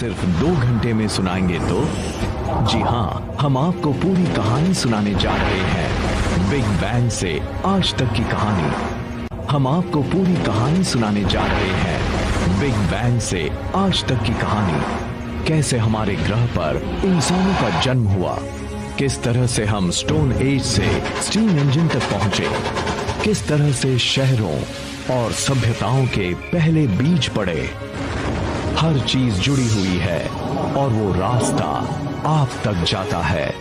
सिर्फ 2 घंटे में सुनाएंगे तो? जी हाँ, हम आपको पूरी कहानी सुनाने जा रहे हैं। बिग बैंग से आज तक की कहानी। हम आपको पूरी कहानी सुनाने जा रहे हैं। बिग बैंग से आज तक की कहानी। कैसे हमारे ग्रह पर इंसानों का जन्म हुआ, किस तरह से हम स्टोन एज से स्टीम इंजन तक पहुंचे, किस तरह से शहरों और सभ्यताओं के पहले बीज पड़े। हर चीज जुड़ी हुई है और वो रास्ता आप तक जाता है।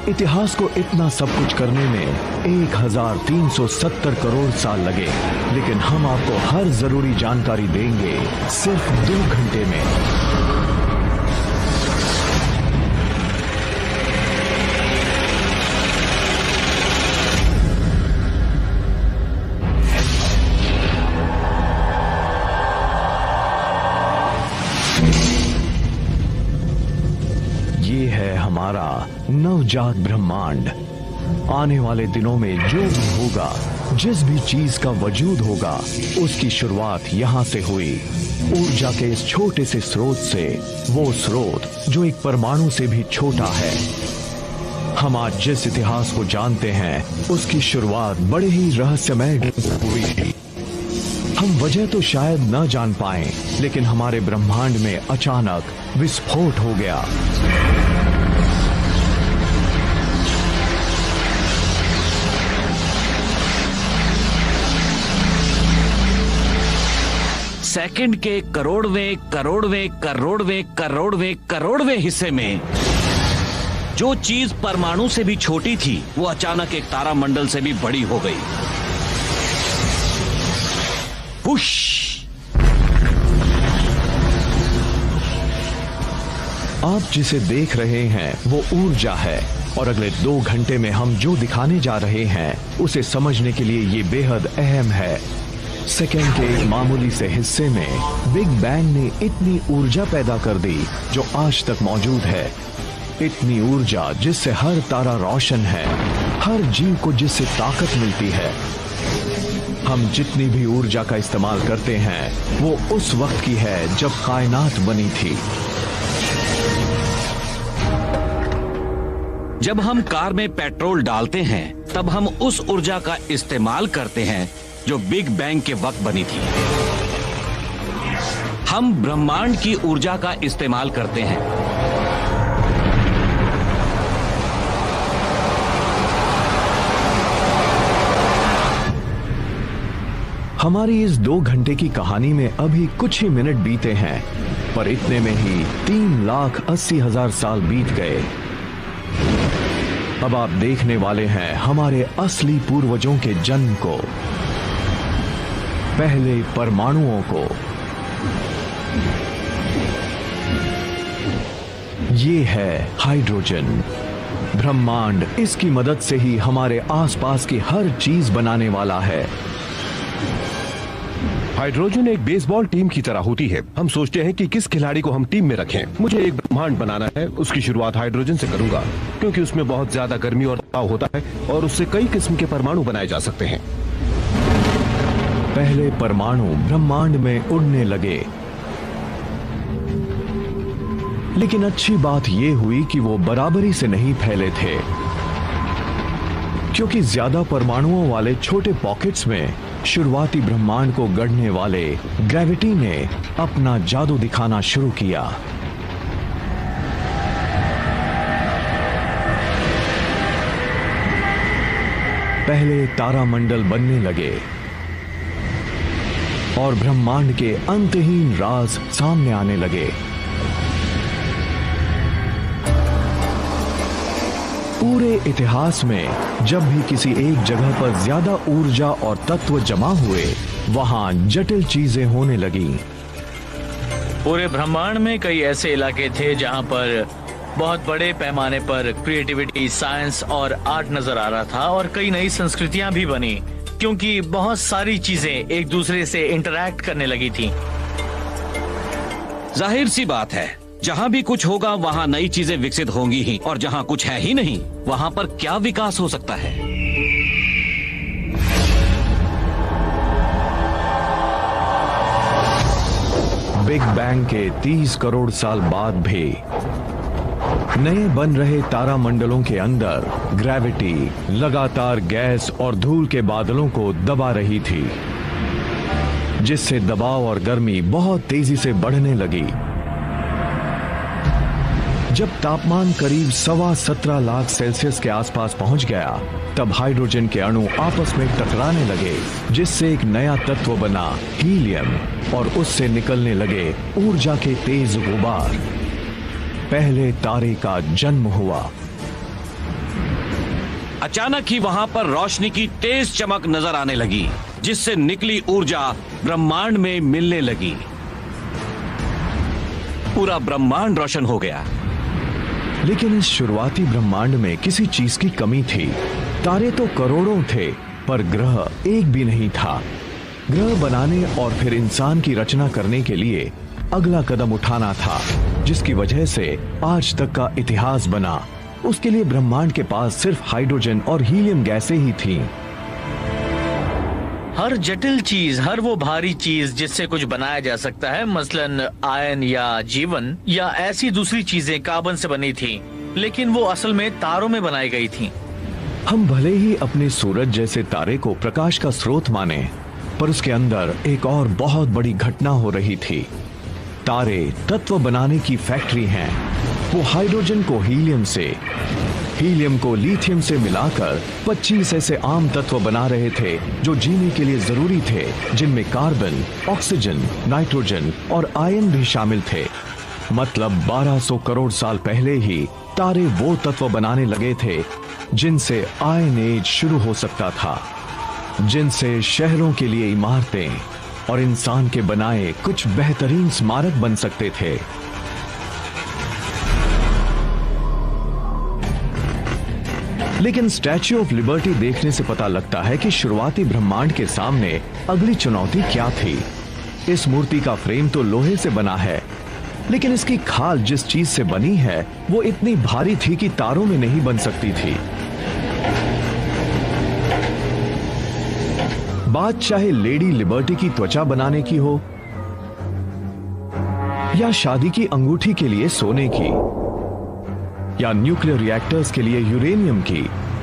इतिहास को इतना सब कुछ करने में 1370 करोड़ साल लगे, लेकिन हम आपको हर जरूरी जानकारी देंगे सिर्फ 2 घंटे में। ये है हमारा नवजात ब्रह्मांड। आने वाले दिनों में जो भी होगा, जिस भी चीज का वजूद होगा, उसकी शुरुआत यहाँ से हुई। ऊर्जा के इस छोटे से स्रोत से, वो स्रोत जो एक परमाणु से भी छोटा है। हम आज जिस इतिहास को जानते हैं, उसकी शुरुआत बड़े ही रहस्यमय हुई थी। हम वजह तो शायद न जान पाए, लेकिन हमारे ब्रह्मांड में अचानक विस्फोट हो गया। सेकंड के करोड़वें हिस्से में जो चीज परमाणु से भी छोटी थी, वो अचानक एक तारामंडल से भी बड़ी हो गई। हुश! आप जिसे देख रहे हैं वो ऊर्जा है, और अगले 2 घंटे में हम जो दिखाने जा रहे हैं उसे समझने के लिए ये बेहद अहम है। सेकेंड के एक मामूली से हिस्से में बिग बैंग ने इतनी ऊर्जा पैदा कर दी जो आज तक मौजूद है। इतनी ऊर्जा जिससे हर तारा रोशन है, हर जीव को जिससे ताकत मिलती है। हम जितनी भी ऊर्जा का इस्तेमाल करते हैं वो उस वक्त की है जब कायनात बनी थी। जब हम कार में पेट्रोल डालते हैं, तब हम उस ऊर्जा का इस्तेमाल करते हैं जो बिग बैंग के वक्त बनी थी। हम ब्रह्मांड की ऊर्जा का इस्तेमाल करते हैं। हमारी इस 2 घंटे की कहानी में अभी कुछ ही मिनट बीते हैं, पर इतने में ही 3,80,000 साल बीत गए। अब आप देखने वाले हैं हमारे असली पूर्वजों के जन्म को, पहले परमाणुओं को। ये है हाइड्रोजन। ब्रह्मांड इसकी मदद से ही हमारे आसपास की हर चीज बनाने वाला है। हाइड्रोजन एक बेसबॉल टीम की तरह होती है। हम सोचते हैं कि किस खिलाड़ी को हम टीम में रखें। मुझे एक ब्रह्मांड बनाना है, उसकी शुरुआत हाइड्रोजन से करूंगा, क्योंकि उसमें बहुत ज्यादा गर्मी और दबाव होता है और उससे कई किस्म के परमाणु बनाए जा सकते हैं। पहले परमाणु ब्रह्मांड में उड़ने लगे, लेकिन अच्छी बात यह हुई कि वो बराबरी से नहीं फैले थे, क्योंकि ज्यादा परमाणुओं वाले छोटे पॉकेट्स में शुरुआती ब्रह्मांड को गढ़ने वाले ग्रेविटी ने अपना जादू दिखाना शुरू किया। पहले तारामंडल बनने लगे और ब्रह्मांड के अंतहीन राज सामने आने लगे। पूरे इतिहास में जब भी किसी एक जगह पर ज्यादा ऊर्जा और तत्व जमा हुए, वहां जटिल चीजें होने लगी। पूरे ब्रह्मांड में कई ऐसे इलाके थे जहां पर बहुत बड़े पैमाने पर क्रिएटिविटी, साइंस और आर्ट नजर आ रहा था, और कई नई संस्कृतियां भी बनी, क्योंकि बहुत सारी चीजें एक दूसरे से इंटरैक्ट करने लगी थी। जाहिर सी बात है, जहाँ भी कुछ होगा वहाँ नई चीजें विकसित होंगी ही, और जहाँ कुछ है ही नहीं, वहाँ पर क्या विकास हो सकता है। बिग बैंग के 30 करोड़ साल बाद भी नए बन रहे तारामंडलों के अंदर ग्रेविटी लगातार गैस और धूल के बादलों को दबा रही थी, जिससे दबाव और गर्मी बहुत तेजी से बढ़ने लगी। जब तापमान करीब 17.25 लाख सेल्सियस के आसपास पहुंच गया, तब हाइड्रोजन के अणु आपस में टकराने लगे, जिससे एक नया तत्व बना हीलियम, और उससे निकलने लगे ऊर्जा के तेज गुबार। पहले तारे का जन्म हुआ। अचानक ही वहां पर रोशनी की तेज चमक नजर आने लगी, जिससे निकली ऊर्जा ब्रह्मांड में मिलने लगी। पूरा ब्रह्मांड रोशन हो गया। लेकिन इस शुरुआती ब्रह्मांड में किसी चीज की कमी थी। तारे तो करोड़ों थे, पर ग्रह एक भी नहीं था। ग्रह बनाने और फिर इंसान की रचना करने के लिए अगला कदम उठाना था, जिसकी वजह से आज तक का इतिहास बना। उसके लिए ब्रह्मांड के पास सिर्फ हाइड्रोजन और हीलियम गैसें ही थीं। हर जटिल चीज, हर वो भारी चीज जिससे कुछ बनाया जा सकता है, मसलन आयन या जीवन या ऐसी दूसरी चीजें कार्बन से बनी थी, लेकिन वो असल में तारों में बनाई गई थी। हम भले ही अपने सूरज जैसे तारे को प्रकाश का स्रोत माने, पर उसके अंदर एक और बहुत बड़ी घटना हो रही थी। तारे तत्व बनाने की फैक्ट्री हैं। वो हाइड्रोजन को हीलियम से, हीलियम को लिथियम से मिलाकर 25 ऐसे आम तत्व बना रहे थे जो जीने के लिए जरूरी थे, जिनमें कार्बन, ऑक्सीजन, नाइट्रोजन और आयन भी शामिल थे। मतलब 1200 करोड़ साल पहले ही तारे वो तत्व बनाने लगे थे जिनसे आयन एज शुरू हो सकता था, जिनसे शहरों के लिए इमारतें और इंसान के बनाए कुछ बेहतरीन स्मारक बन सकते थे। लेकिन स्टैच्यू ऑफ लिबर्टी देखने से पता लगता है कि शुरुआती ब्रह्मांड के सामने अगली चुनौती क्या थी। इस मूर्ति का फ्रेम तो लोहे से बना है, लेकिन इसकी खाल जिस चीज से बनी है वो इतनी भारी थी कि तारों में नहीं बन सकती थी। बात चाहे लेडी लिबर्टी की त्वचा बनाने की हो या शादी की अंगूठी के लिए सोने की या न्यूक्लियर रिएक्टर्स के लिए यूरेनियम की,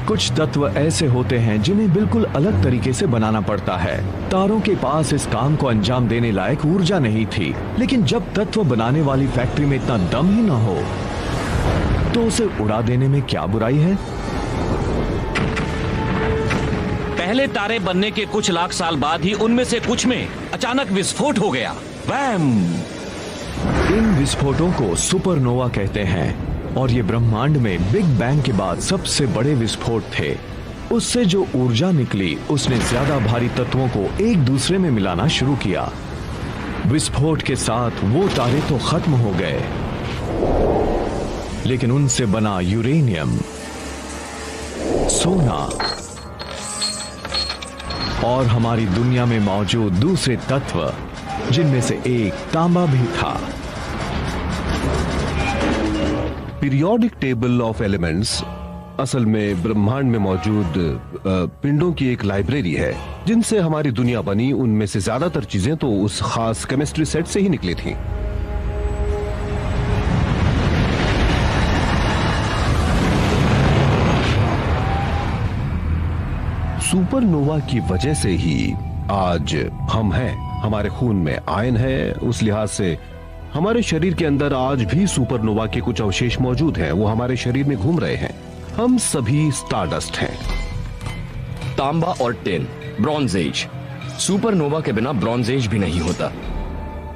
कुछ तत्व ऐसे होते हैं जिन्हें बिल्कुल अलग तरीके से बनाना पड़ता है। तारों के पास इस काम को अंजाम देने लायक ऊर्जा नहीं थी, लेकिन जब तत्व बनाने वाली फैक्ट्री में इतना दम ही ना हो तो उसे उड़ा देने में क्या बुराई है। पहले तारे बनने के कुछ लाख साल बाद ही उनमें से कुछ में अचानक विस्फोट हो गया। वैम! इन विस्फोटों को सुपरनोवा कहते हैं, और ये ब्रह्मांड में बिग बैंग के बाद सबसे बड़े विस्फोट थे। उससे जो ऊर्जा निकली उसने ज्यादा भारी तत्वों को एक दूसरे में मिलाना शुरू किया। विस्फोट के साथ वो तारे तो खत्म हो गए, लेकिन उनसे बना यूरेनियम, सोना और हमारी दुनिया में मौजूद दूसरे तत्व, जिनमें से एक तांबा भी था। पीरियोडिक टेबल ऑफ एलिमेंट्स असल में ब्रह्मांड में मौजूद पिंडों की एक लाइब्रेरी है, जिनसे हमारी दुनिया बनी। उनमें से ज्यादातर चीजें तो उस खास केमिस्ट्री सेट से ही निकली थीं। सुपरनोवा की वजह से ही आज हम हैं। हमारे खून में आयन है, उस लिहाज से हमारे शरीर के अंदर आज भी सुपरनोवा के कुछ अवशेष मौजूद हैं। वो हमारे शरीर में घूम रहे हैं। हम सभी स्टारडस्ट हैं। तांबा और टिन, ब्रॉन्ज एज। सुपरनोवा के बिना ब्रॉन्ज एज भी नहीं होता।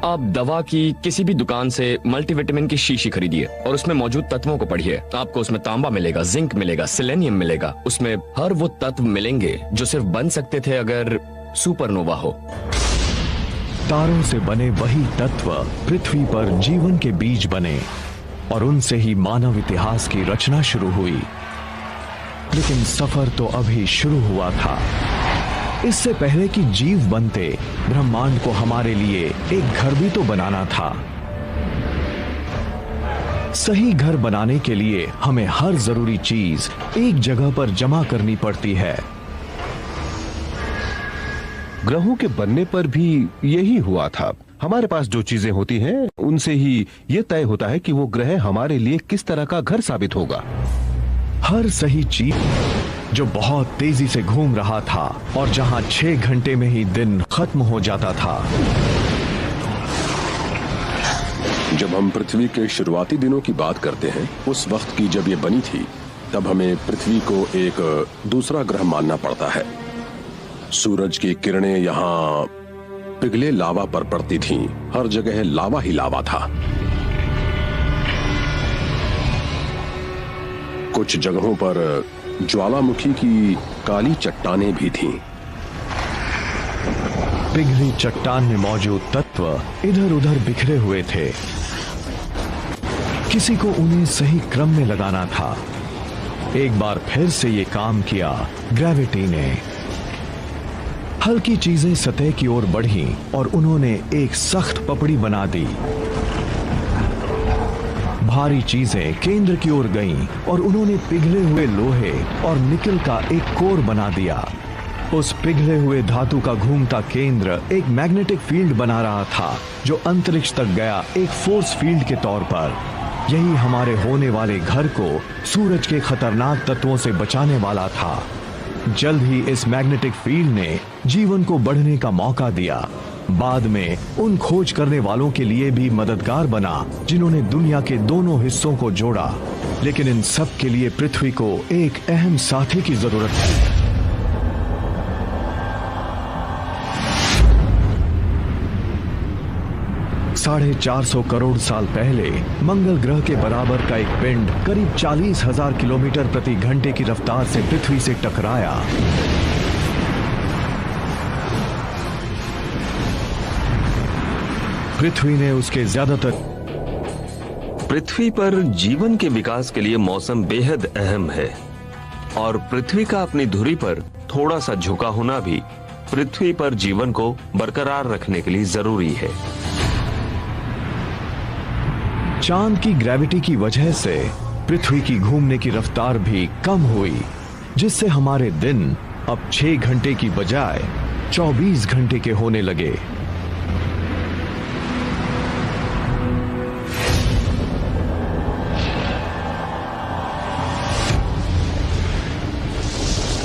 आप दवा की किसी भी दुकान से मल्टीविटामिन की शीशी खरीदिए और उसमें मौजूद तत्वों को पढ़िए। आपको उसमें तांबा मिलेगा, जिंक मिलेगा, सेलेनियम मिलेगा। उसमें हर वो तत्व मिलेंगे जो सिर्फ बन सकते थे अगर सुपरनोवा हो। तारों से बने वही तत्व पृथ्वी पर जीवन के बीज बने, और उनसे ही मानव इतिहास की रचना शुरू हुई। लेकिन सफर तो अभी शुरू हुआ था। इससे पहले कि जीव बनते, ब्रह्मांड को हमारे लिए एक घर भी तो बनाना था। सही घर बनाने के लिए हमें हर जरूरी चीज एक जगह पर जमा करनी पड़ती है। ग्रहों के बनने पर भी यही हुआ था। हमारे पास जो चीजें होती हैं उनसे ही ये तय होता है कि वो ग्रह हमारे लिए किस तरह का घर साबित होगा। हर सही चीज जो बहुत तेजी से घूम रहा था और जहां 6 घंटे में ही दिन खत्म हो जाता था। जब हम पृथ्वी के शुरुआती दिनों की बात करते हैं, उस वक्त की जब ये बनी थी, तब हमें पृथ्वी को एक दूसरा ग्रह मानना पड़ता है। सूरज की किरणें यहाँ पिघले लावा पर पड़ती थीं, हर जगह लावा ही लावा था। कुछ जगहों पर ज्वालामुखी की काली चट्टानें भी थीं। पिघली चट्टान में मौजूद तत्व इधर उधर बिखरे हुए थे। किसी को उन्हें सही क्रम में लगाना था। एक बार फिर से ये काम किया ग्रेविटी ने। हल्की चीजें सतह की ओर बढ़ी और उन्होंने एक सख्त पपड़ी बना दी। भारी चीजें केंद्र की ओर गईं और उन्होंने पिघले हुए लोहे और निकल का एक कोर बना दिया। उस पिघले हुए धातु का घूमता केंद्र एक मैग्नेटिक फील्ड बना रहा था जो अंतरिक्ष तक गया एक फोर्स फील्ड के तौर पर। यही हमारे होने वाले घर को सूरज के खतरनाक तत्वों से बचाने वाला था। जल्द ही इस मैग्नेटिक फील्ड ने जीवन को बढ़ने का मौका दिया। बाद में उन खोज करने वालों के लिए भी मददगार बना जिन्होंने दुनिया के दोनों हिस्सों को जोड़ा। लेकिन इन सब के लिए पृथ्वी को एक अहम साथी की जरूरत है। 450 करोड़ साल पहले मंगल ग्रह के बराबर का एक पिंड करीब 40,000 किलोमीटर प्रति घंटे की रफ्तार से पृथ्वी से टकराया। पृथ्वी ने उसके ज्यादातर पृथ्वी पर जीवन के विकास के लिए मौसम बेहद अहम है और पृथ्वी का अपनी धुरी पर थोड़ा सा झुका होना भी पृथ्वी पर जीवन को बरकरार रखने के लिए जरूरी है। चांद की ग्रेविटी की वजह से पृथ्वी की घूमने की रफ्तार भी कम हुई, जिससे हमारे दिन अब 6 घंटे की बजाय 24 घंटे के होने लगे।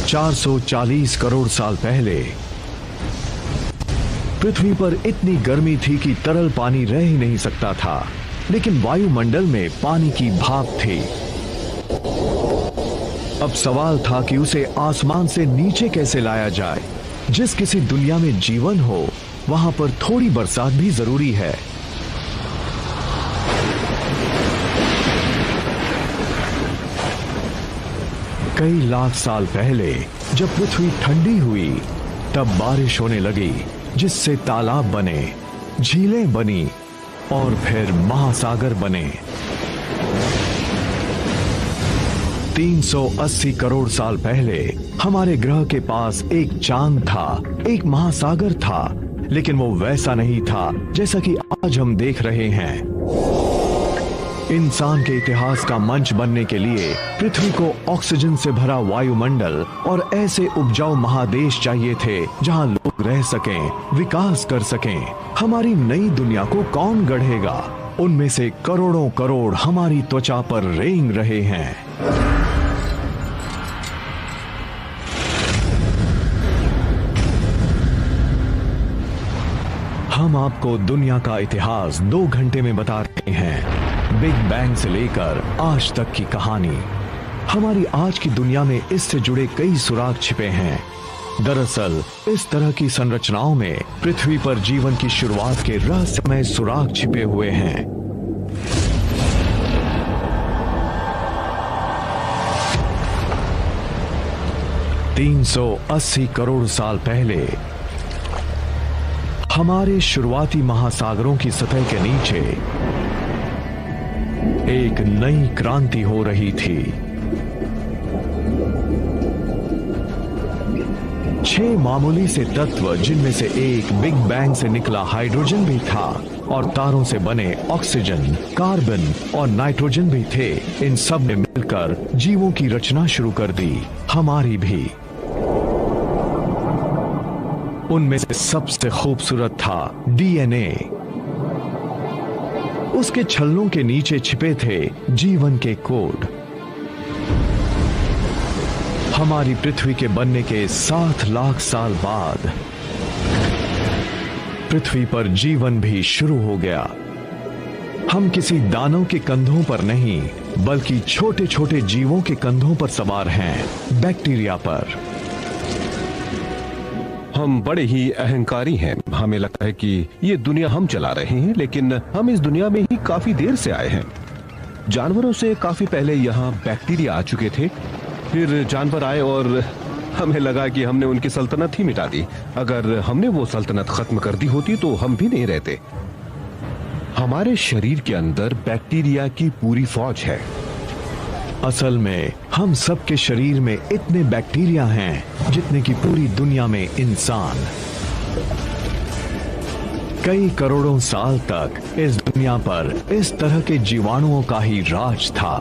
$440 करोड़ साल पहले पृथ्वी पर इतनी गर्मी थी कि तरल पानी रह ही नहीं सकता था, लेकिन वायुमंडल में पानी की भाप थी। अब सवाल था कि उसे आसमान से नीचे कैसे लाया जाए। जिस किसी दुनिया में जीवन हो, वहां पर थोड़ी बरसात भी जरूरी है। कई लाख साल पहले जब पृथ्वी ठंडी हुई, तब बारिश होने लगी, जिससे तालाब बने, झीलें बनी और फिर महासागर बने। 380 करोड़ साल पहले हमारे ग्रह के पास एक चांद था, एक महासागर था, लेकिन वो वैसा नहीं था जैसा कि आज हम देख रहे हैं। इंसान के इतिहास का मंच बनने के लिए पृथ्वी को ऑक्सीजन से भरा वायुमंडल और ऐसे उपजाऊ महादेश चाहिए थे जहां लोग रह सकें, विकास कर सकें। हमारी नई दुनिया को कौन गढ़ेगा? उनमें से करोड़ों करोड़ हमारी त्वचा पर रेंग रहे हैं। हम आपको दुनिया का इतिहास 2 घंटे में बता रहे हैं। बिग बैंग से लेकर आज तक की कहानी। हमारी आज की दुनिया में इससे जुड़े कई सुराग छिपे हैं। दरअसल इस तरह की संरचनाओं में पृथ्वी पर जीवन की शुरुआत के रहस्यमय सुराग छिपे हुए हैं। $380 करोड़ साल पहले हमारे शुरुआती महासागरों की सतह के नीचे एक नई क्रांति हो रही थी। 6 मामूली से तत्व, जिनमें से एक बिग बैंग से निकला हाइड्रोजन भी था और तारों से बने ऑक्सीजन, कार्बन और नाइट्रोजन भी थे। इन सब ने मिलकर जीवों की रचना शुरू कर दी, हमारी भी। उनमें से सबसे खूबसूरत था डीएनए, उसके छल्लों के नीचे छिपे थे जीवन के कोड। हमारी पृथ्वी के बनने के 7 लाख साल बाद पृथ्वी पर जीवन भी शुरू हो गया। हम किसी दानव के कंधों पर नहीं, बल्कि छोटे छोटे जीवों के कंधों पर सवार हैं, बैक्टीरिया पर। हम बड़े ही अहंकारी हैं। हमें लगता है कि ये दुनिया हम चला रहे हैं, लेकिन हम इस दुनिया में ही काफी देर से आए हैं। जानवरों से काफी पहले यहाँ बैक्टीरिया आ चुके थे, फिर जानवर आए और हमें लगा कि हमने उनकी सल्तनत ही मिटा दी। अगर हमने वो सल्तनत खत्म कर दी होती तो हम भी नहीं रहते। हमारे शरीर के अंदर बैक्टीरिया की पूरी फौज है। असल में हम सब के शरीर में इतने बैक्टीरिया हैं जितने की पूरी दुनिया में इंसान। कई करोड़ों साल तक इस दुनिया पर इस तरह के जीवाणुओं का ही राज था।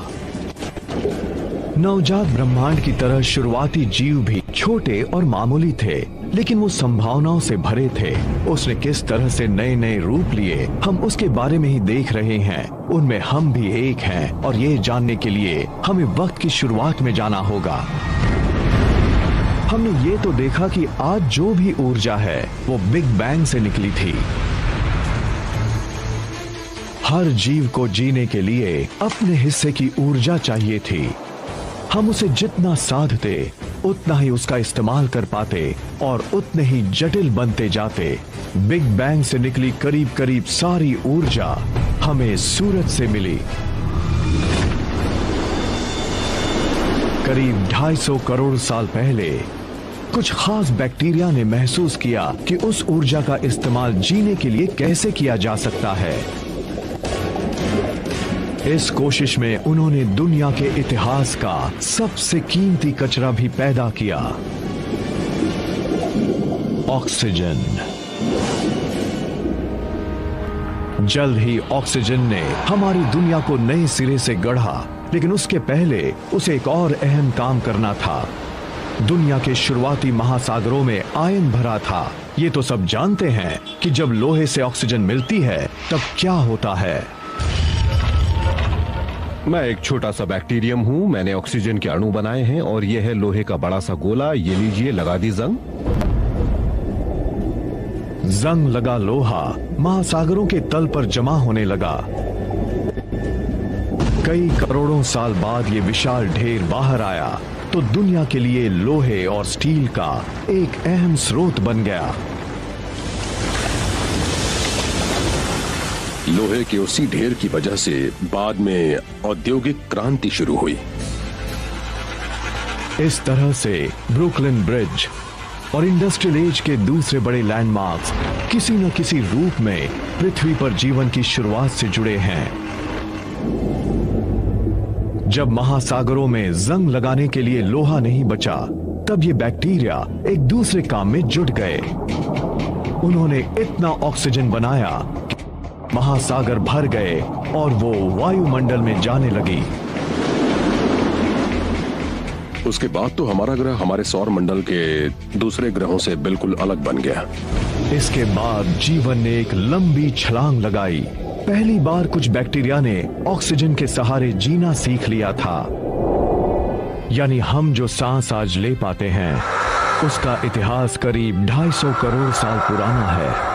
नवजात ब्रह्मांड की तरह शुरुआती जीव भी छोटे और मामूली थे, लेकिन वो संभावनाओं से भरे थे। उसने किस तरह से नए नए रूप लिए, हम उसके बारे में ही देख रहे हैं। उनमें हम भी एक हैं, और ये जानने के लिए हमें वक्त की शुरुआत में जाना होगा। हमने ये तो देखा कि आज जो भी ऊर्जा है वो बिग बैंग से निकली थी। हर जीव को जीने के लिए अपने हिस्से की ऊर्जा चाहिए थी। हम उसे जितना साधते उतना ही उसका इस्तेमाल कर पाते और उतने ही जटिल बनते जाते। बिग बैंग से निकली करीब करीब सारी ऊर्जा हमें सूरज से मिली। करीब 250 करोड़ साल पहले कुछ खास बैक्टीरिया ने महसूस किया कि उस ऊर्जा का इस्तेमाल जीने के लिए कैसे किया जा सकता है। इस कोशिश में उन्होंने दुनिया के इतिहास का सबसे कीमती कचरा भी पैदा किया, ऑक्सीजन। जल्द ही ऑक्सीजन ने हमारी दुनिया को नए सिरे से गढ़ा, लेकिन उसके पहले उसे एक और अहम काम करना था। दुनिया के शुरुआती महासागरों में आयन भरा था। ये तो सब जानते हैं कि जब लोहे से ऑक्सीजन मिलती है तब क्या होता है। मैं एक छोटा सा बैक्टीरियम हूँ। मैंने ऑक्सीजन के अणु बनाए हैं और ये है लोहे का बड़ा सा गोला। ये लीजिए, लगा दी जंग। जंग लगा लोहा महासागरों के तल पर जमा होने लगा। कई करोड़ों साल बाद ये विशाल ढेर बाहर आया तो दुनिया के लिए लोहे और स्टील का एक अहम स्रोत बन गया। लोहे के उसी ढेर की वजह से बाद में औद्योगिक क्रांति शुरू हुई। इस तरह से ब्रुकलिन ब्रिज और इंडस्ट्रियल एज के दूसरे बड़े लैंडमार्क्स किसी न किसी रूप में पृथ्वी पर जीवन की शुरुआत से जुड़े हैं। जब महासागरों में जंग लगाने के लिए लोहा नहीं बचा, तब ये बैक्टीरिया एक दूसरे काम में जुट गए। उन्होंने इतना ऑक्सीजन बनाया महासागर भर गए और वो वायुमंडल में जाने लगी। उसके बाद तो हमारा ग्रह हमारे सौर मंडल के दूसरे ग्रहों से बिल्कुल अलग बन गया। इसके बाद जीवन ने एक लंबी छलांग लगाई। पहली बार कुछ बैक्टीरिया ने ऑक्सीजन के सहारे जीना सीख लिया था। यानी हम जो सांस आज ले पाते हैं उसका इतिहास करीब 250 करोड़ साल पुराना है।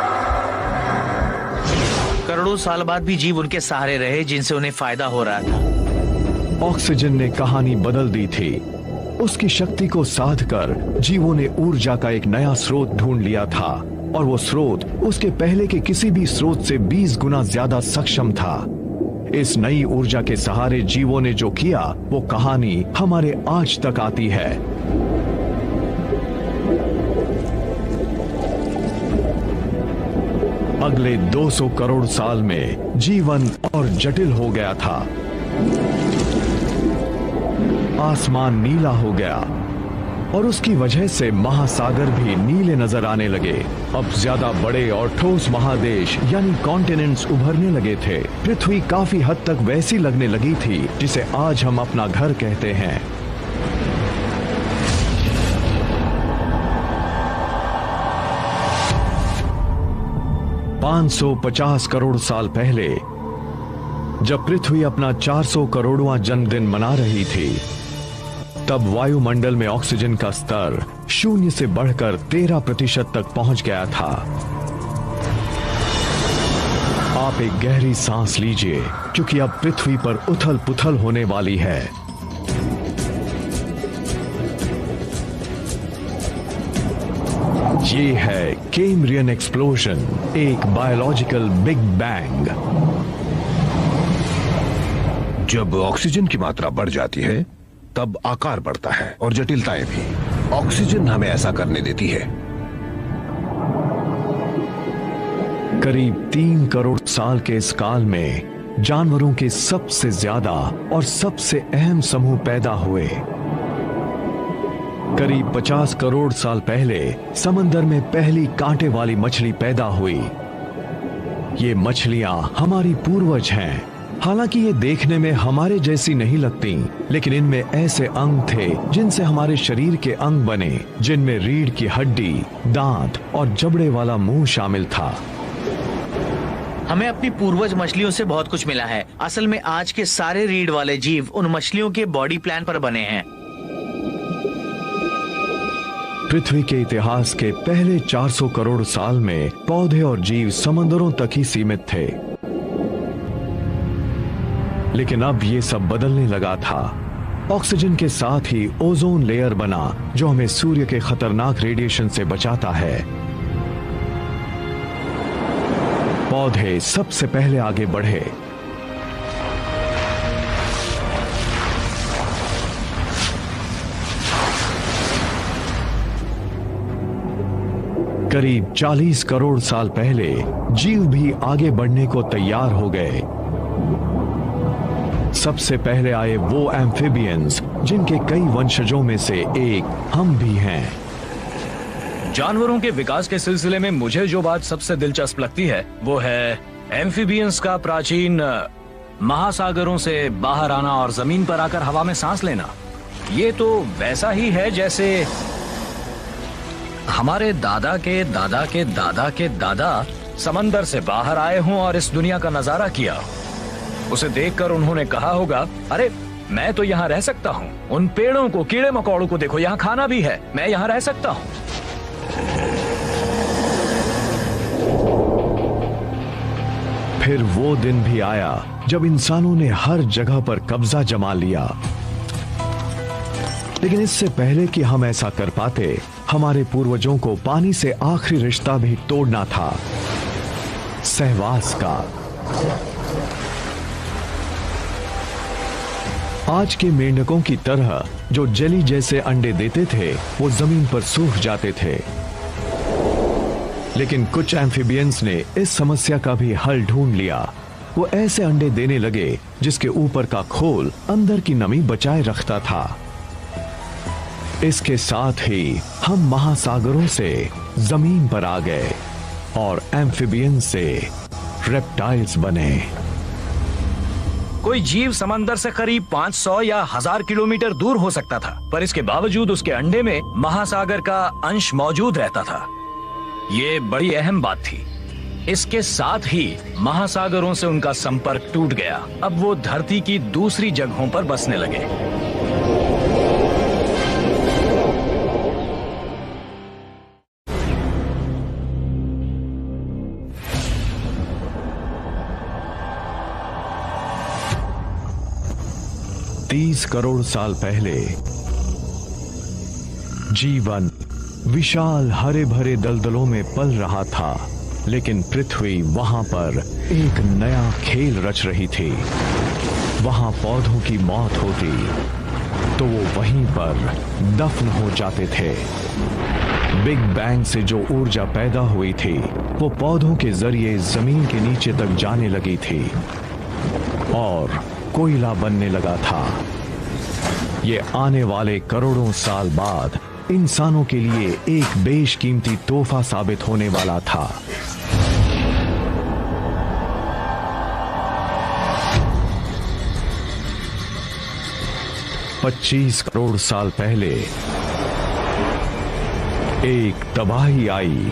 करोड़ों साल बाद भी जीव उनके सहारे रहे जिनसे उन्हें फायदा हो रहा था। ऑक्सीजन ने कहानी बदल दी थी। उसकी शक्ति को साध कर जीवों ने ऊर्जा का एक नया स्रोत ढूंढ लिया था, और वो स्रोत उसके पहले के किसी भी स्रोत से 20 गुना ज्यादा सक्षम था। इस नई ऊर्जा के सहारे जीवों ने जो किया वो कहानी हमारे आज तक आती है। अगले 200 करोड़ साल में जीवन और जटिल हो गया था। आसमान नीला हो गया और उसकी वजह से महासागर भी नीले नजर आने लगे। अब ज्यादा बड़े और ठोस महादेश यानी कॉन्टिनेंट्स उभरने लगे थे। पृथ्वी काफी हद तक वैसी लगने लगी थी जिसे आज हम अपना घर कहते हैं। $550 करोड़ साल पहले जब पृथ्वी अपना 400 करोड़वां जन्मदिन मना रही थी, तब वायुमंडल में ऑक्सीजन का स्तर 0 से बढ़कर 13% तक पहुंच गया था। आप एक गहरी सांस लीजिए, क्योंकि अब पृथ्वी पर उथल पुथल होने वाली है। ये है कैम्ब्रियन एक्सप्लोजन, एक बायोलॉजिकल बिग बैंग। जब ऑक्सीजन की मात्रा बढ़ जाती है तब आकार बढ़ता है और जटिलताएं भी। ऑक्सीजन हमें ऐसा करने देती है। करीब 3 करोड़ साल के इस काल में जानवरों के सबसे ज्यादा और सबसे अहम समूह पैदा हुए। करीब 50 करोड़ साल पहले समंदर में पहली कांटे वाली मछली पैदा हुई। ये मछलियां हमारी पूर्वज हैं। हालांकि ये देखने में हमारे जैसी नहीं लगती, लेकिन इनमें ऐसे अंग थे जिनसे हमारे शरीर के अंग बने, जिनमें रीढ़ की हड्डी, दांत और जबड़े वाला मुंह शामिल था। हमें अपनी पूर्वज मछलियों से बहुत कुछ मिला है। असल में आज के सारे रीढ़ वाले जीव उन मछलियों के बॉडी प्लान पर बने हैं। पृथ्वी के इतिहास के पहले 400 करोड़ साल में पौधे और जीव समंदरों तक ही सीमित थे, लेकिन अब ये सब बदलने लगा था। ऑक्सीजन के साथ ही ओजोन लेयर बना, जो हमें सूर्य के खतरनाक रेडिएशन से बचाता है। पौधे सबसे पहले आगे बढ़े। करीब 40 करोड़ साल पहले जीव भी आगे बढ़ने को तैयार हो गए। सबसे पहले आए वो एम्फिबियंस, जिनके कई वंशजों में से एक हम भी हैं। जानवरों के विकास के सिलसिले में मुझे जो बात सबसे दिलचस्प लगती है वो है एम्फिबियंस का प्राचीन महासागरों से बाहर आना और जमीन पर आकर हवा में सांस लेना। ये तो वैसा ही है जैसे हमारे दादा के दादा के दादा के दादा समंदर से बाहर आए हों और इस दुनिया का नजारा किया। उसे देखकर उन्होंने कहा होगा, अरे मैं तो यहाँ रह सकता हूँ। उन पेड़ों को, कीड़े मकोड़ों को देखो, यहाँ खाना भी है, मैं यहाँ रह सकता हूँ। फिर वो दिन भी आया जब इंसानों ने हर जगह पर कब्जा जमा लिया। लेकिन इससे पहले कि हम ऐसा कर पाते, हमारे पूर्वजों को पानी से आखिरी रिश्ता भी तोड़ना था, सहवास का। आज के मेंढकों की तरह जो जेली जैसे अंडे देते थे, वो जमीन पर सूख जाते थे। लेकिन कुछ एम्फिबियंस ने इस समस्या का भी हल ढूंढ लिया। वो ऐसे अंडे देने लगे जिसके ऊपर का खोल अंदर की नमी बचाए रखता था। इसके साथ ही हम महासागरों से जमीन पर आ गए और एम्फिबियंस से रेप्टाइल्स बने। कोई जीव समंदर से करीब 500 या 1000 किलोमीटर दूर हो सकता था, पर इसके बावजूद उसके अंडे में महासागर का अंश मौजूद रहता था। ये बड़ी अहम बात थी। इसके साथ ही महासागरों से उनका संपर्क टूट गया। अब वो धरती की दूसरी जगहों पर बसने लगे। तीस करोड़ साल पहले जीवन विशाल हरे भरे दलदलों में पल रहा था, लेकिन पृथ्वी वहां पर एक नया खेल रच रही थी। वहां पौधों की मौत होती तो वो वहीं पर दफन हो जाते थे। बिग बैंग से जो ऊर्जा पैदा हुई थी, वो पौधों के जरिए जमीन के नीचे तक जाने लगी थी और कोयला बनने लगा था। ये आने वाले करोड़ों साल बाद इंसानों के लिए एक बेशकीमती तोहफा साबित होने वाला था। पच्चीस करोड़ साल पहले एक तबाही आई।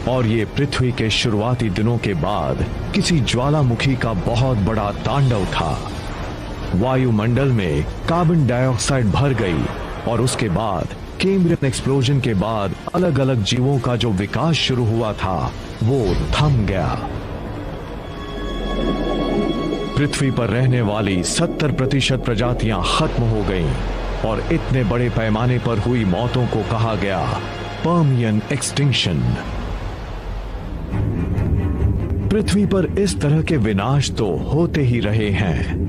और ये पृथ्वी के शुरुआती दिनों के बाद किसी ज्वालामुखी का बहुत बड़ा तांडव था। वायुमंडल में कार्बन डाइऑक्साइड भर गई और उसके बाद कैम्ब्रियन एक्सप्लोजन के बाद अलग अलग जीवों का जो विकास शुरू हुआ था वो थम गया। पृथ्वी पर रहने वाली 70% प्रजातियां खत्म हो गईं और इतने बड़े पैमाने पर हुई मौतों को कहा गया पर्मियन एक्सटिंक्शन। पृथ्वी पर इस तरह के विनाश तो होते ही रहे हैं।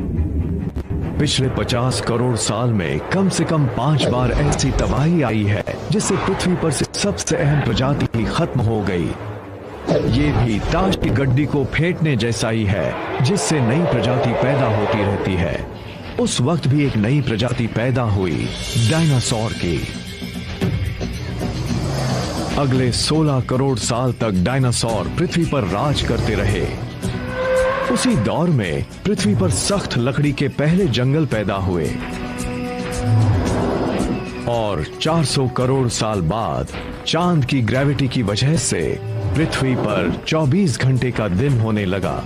पिछले 50 करोड़ साल में कम से कम 5 बार ऐसी तबाही आई है जिससे पृथ्वी पर से सबसे अहम प्रजाति ही खत्म हो गई। ये भी ताश की गड्डी को फेंटने जैसा ही है जिससे नई प्रजाति पैदा होती रहती है। उस वक्त भी एक नई प्रजाति पैदा हुई, डायनासोर की। अगले 16 करोड़ साल तक डायनासोर पृथ्वी पर राज करते रहे। उसी दौर में पृथ्वी पर सख्त लकड़ी के पहले जंगल पैदा हुए और 400 करोड़ साल बाद चांद की ग्रेविटी की वजह से पृथ्वी पर 24 घंटे का दिन होने लगा।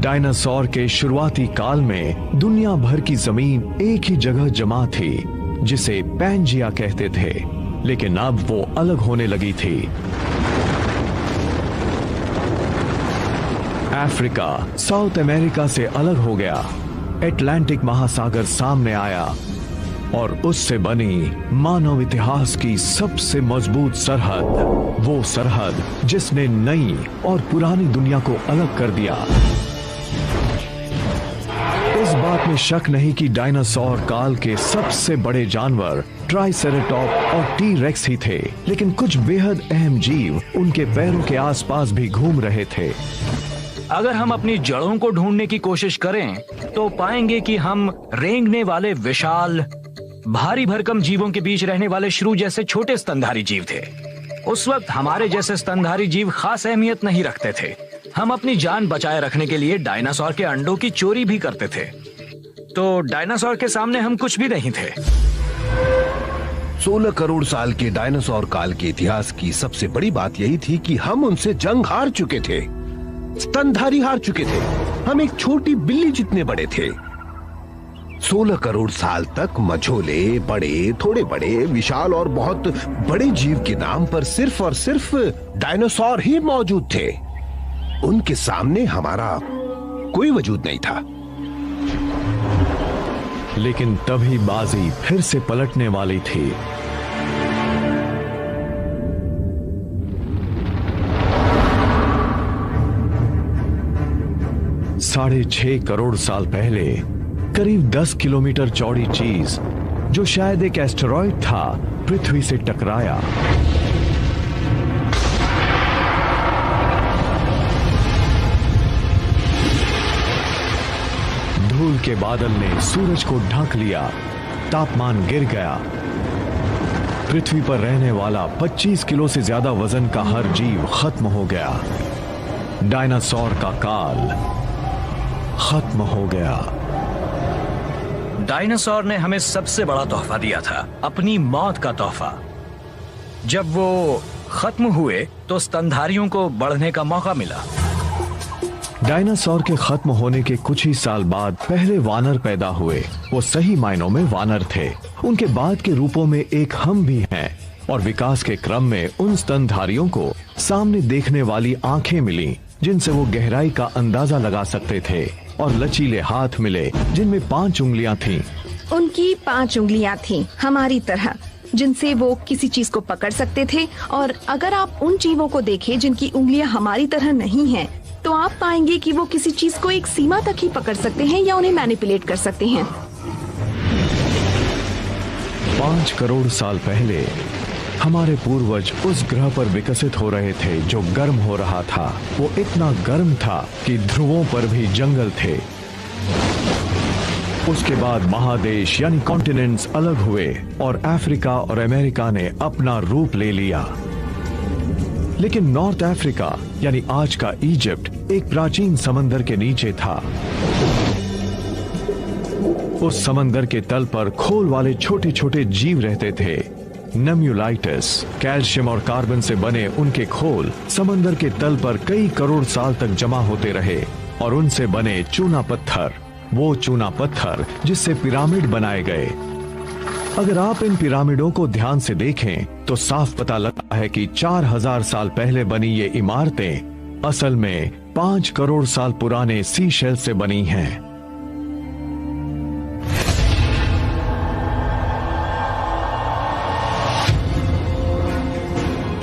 डायनासोर के शुरुआती काल में दुनिया भर की जमीन एक ही जगह जमा थी जिसे पैंजिया कहते थे, लेकिन अब वो अलग होने लगी थी। अफ्रीका साउथ अमेरिका से अलग हो गया, अटलांटिक महासागर सामने आया और उससे बनी मानव इतिहास की सबसे मजबूत सरहद, वो सरहद जिसने नई और पुरानी दुनिया को अलग कर दिया। इस बात में शक नहीं कि डायनासोर काल के सबसे बड़े जानवर ट्राइसेरेटॉप और टी रेक्स ही थे, लेकिन कुछ बेहद अहम जीव उनके पैरों के आसपास भी घूम रहे थे। अगर हम अपनी जड़ों को ढूंढने की कोशिश करें तो पाएंगे कि हम रेंगने वाले विशाल भारी भरकम जीवों के बीच रहने वाले श्रू जैसे छोटे स्तनधारी जीव थे। उस वक्त हमारे जैसे स्तनधारी जीव खास अहमियत नहीं रखते थे। हम अपनी जान बचाए रखने के लिए डायनासोर के अंडों की चोरी भी करते थे। तो डायनासोर के सामने हम कुछ भी नहीं थे। 16 करोड़ साल के डायनासोर काल के इतिहास की सबसे बड़ी बात यही थी कि हम उनसे जंग हार चुके थे, स्तनधारी हार चुके थे। हम एक छोटी बिल्ली जितने बड़े थे। 16 करोड़ साल तक मझोले, बड़े, थोड़े बड़े, विशाल और बहुत बड़े जीव के नाम पर सिर्फ और सिर्फ डायनासोर ही मौजूद थे। उनके सामने हमारा कोई वजूद नहीं था। लेकिन तभी बाजी फिर से पलटने वाली थी। साढ़े 6 करोड़ साल पहले करीब 10 किलोमीटर चौड़ी चीज जो शायद एक एस्टेरॉयड था पृथ्वी से टकराया। धूल के बादल ने सूरज को ढक लिया, तापमान गिर गया। पृथ्वी पर रहने वाला 25 किलो से ज्यादा वजन का हर जीव खत्म हो गया। डायनासोर का काल खत्म हो गया। डायनासोर ने हमें सबसे बड़ा तोहफा दिया था, अपनी मौत का तोहफा। जब वो खत्म हुए तो स्तनधारियों को बढ़ने का मौका मिला। डायनासोर के खत्म होने के कुछ ही साल बाद पहले वानर पैदा हुए। वो सही मायनों में वानर थे। उनके बाद के रूपों में एक हम भी हैं और विकास के क्रम में उन स्तनधारियों को सामने देखने वाली आंखें मिली जिनसे वो गहराई का अंदाजा लगा सकते थे और लचीले हाथ मिले जिनमें 5 उंगलियां थीं। उनकी 5 उंगलियां थीं हमारी तरह, जिनसे वो किसी चीज को पकड़ सकते थे। और अगर आप उन जीवों को देखें जिनकी उंगलियां हमारी तरह नहीं हैं, तो आप पाएंगे कि वो किसी चीज को एक सीमा तक ही पकड़ सकते हैं या उन्हें मैनिपुलेट कर सकते हैं। 5 करोड़ साल पहले हमारे पूर्वज उस ग्रह पर विकसित हो रहे थे जो गर्म हो रहा था। वो इतना गर्म था कि ध्रुवों पर भी जंगल थे। उसके बाद महादेश यानी कॉन्टिनेंट्स अलग हुए और अफ्रीका और अमेरिका ने अपना रूप ले लिया। लेकिन नॉर्थ अफ्रीका यानी आज का इजिप्ट एक प्राचीन समंदर के नीचे था। उस समंदर के तल पर खोल वाले छोटे छोटे जीव रहते थे नेम्यूलाइटिस, कैल्शियम और कार्बन से बने उनके खोल समंदर के तल पर कई करोड़ साल तक जमा होते रहे और उनसे बने चूना पत्थर, वो चूना पत्थर जिससे पिरामिड बनाए गए। अगर आप इन पिरामिडों को ध्यान से देखें तो साफ पता लगता है कि 4000 साल पहले बनी ये इमारतें असल में 5 करोड़ साल पुराने सी शेल से बनी हैं।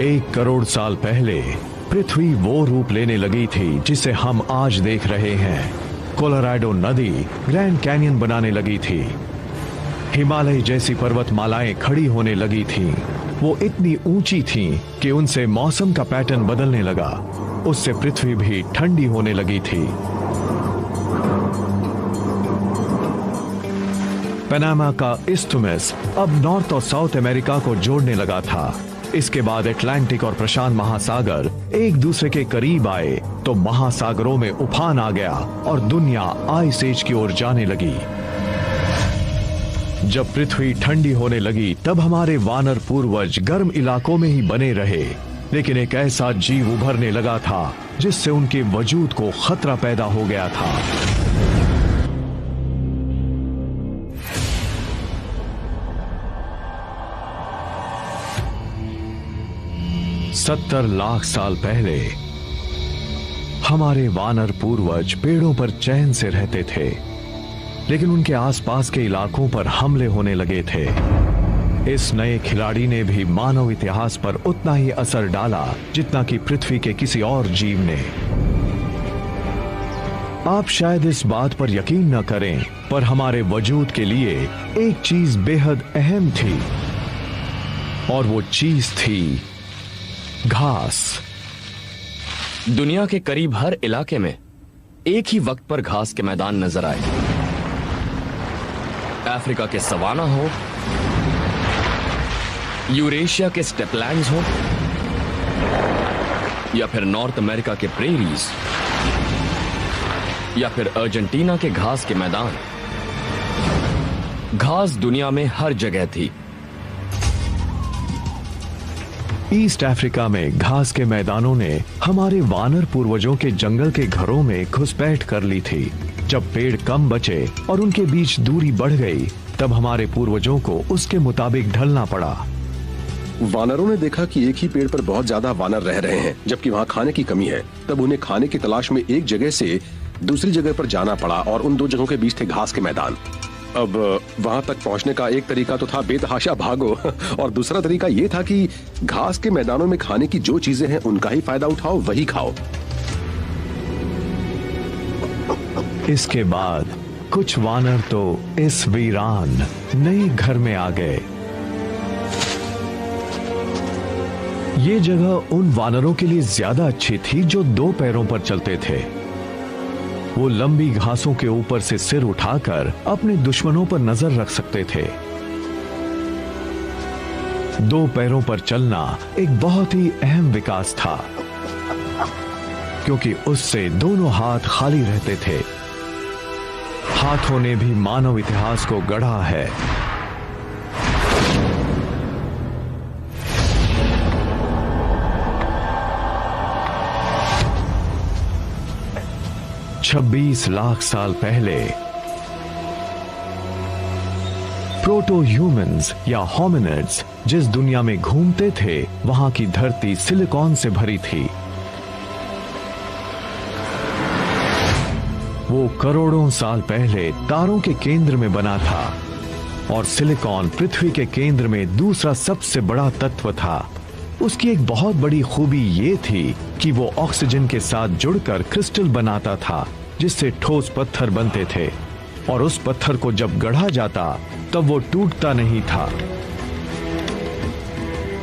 एक करोड़ साल पहले पृथ्वी वो रूप लेने लगी थी जिसे हम आज देख रहे हैं। कोलोराडो नदी ग्रैंड कैनियन बनाने लगी थी। हिमालय जैसी पर्वतमालाएं खड़ी होने लगी थीं। वो इतनी ऊंची थीं कि उनसे मौसम का पैटर्न बदलने लगा। उससे पृथ्वी भी ठंडी होने लगी थी। पनामा का इस्थमुस अब नॉर्थ और साउथ अमेरिका को जोड़ने लगा था। इसके बाद अटलांटिक और प्रशांत महासागर एक दूसरे के करीब आए तो महासागरों में उफान आ गया और दुनिया आइस एज की ओर जाने लगी। जब पृथ्वी ठंडी होने लगी तब हमारे वानर पूर्वज गर्म इलाकों में ही बने रहे, लेकिन एक ऐसा जीव उभरने लगा था जिससे उनके वजूद को खतरा पैदा हो गया था। सत्तर लाख साल पहले हमारे वानर पूर्वज पेड़ों पर चैन से रहते थे, लेकिन उनके आसपास के इलाकों पर हमले होने लगे थे। इस नए खिलाड़ी ने भी मानव इतिहास पर उतना ही असर डाला जितना कि पृथ्वी के किसी और जीव ने। आप शायद इस बात पर यकीन न करें, पर हमारे वजूद के लिए एक चीज बेहद अहम थी और वो चीज थी घास। दुनिया के करीब हर इलाके में एक ही वक्त पर घास के मैदान नजर आए। अफ्रीका के सवाना हो, यूरेशिया के स्टेपलैंड्स हो, या फिर नॉर्थ अमेरिका के प्रेरीज, या फिर अर्जेंटीना के घास के मैदान, घास दुनिया में हर जगह थी। ईस्ट अफ्रीका में घास के मैदानों ने हमारे वानर पूर्वजों के जंगल के घरों में घुसपैठ कर ली थी। जब पेड़ कम बचे और उनके बीच दूरी बढ़ गई, तब हमारे पूर्वजों को उसके मुताबिक ढलना पड़ा। वानरों ने देखा कि एक ही पेड़ पर बहुत ज्यादा वानर रह रहे हैं, जबकि वहाँ खाने की कमी है। तब उन्हें खाने की तलाश में एक जगह से दूसरी जगह पर जाना पड़ा और उन दो जगहों के बीच थे घास के मैदान। अब वहां तक पहुंचने का एक तरीका तो था बेतहाशा भागो और दूसरा तरीका ये था कि घास के मैदानों में खाने की जो चीजें हैं उनका ही फायदा उठाओ, वही खाओ। इसके बाद कुछ वानर तो इस वीरान नए घर में आ गए। ये जगह उन वानरों के लिए ज्यादा अच्छी थी जो दो पैरों पर चलते थे। वो लंबी घासों के ऊपर से सिर उठाकर अपने दुश्मनों पर नजर रख सकते थे। दो पैरों पर चलना एक बहुत ही अहम विकास था, क्योंकि उससे दोनों हाथ खाली रहते थे। हाथों ने भी मानव इतिहास को गढ़ा है। $26 लाख साल पहले प्रोटो ह्यूमंस या होमिनिड्स जिस दुनिया में घूमते थे, वहां की धरती सिलिकॉन से भरी थी। वो करोड़ों साल पहले तारों के केंद्र में बना था और सिलिकॉन पृथ्वी के केंद्र में दूसरा सबसे बड़ा तत्व था। उसकी एक बहुत बड़ी खूबी ये थी कि वो ऑक्सीजन के साथ जुड़कर क्रिस्टल बनाता था, जिससे ठोस पत्थर बनते थे और उस पत्थर को जब गढ़ा जाता तब वो टूटता नहीं था।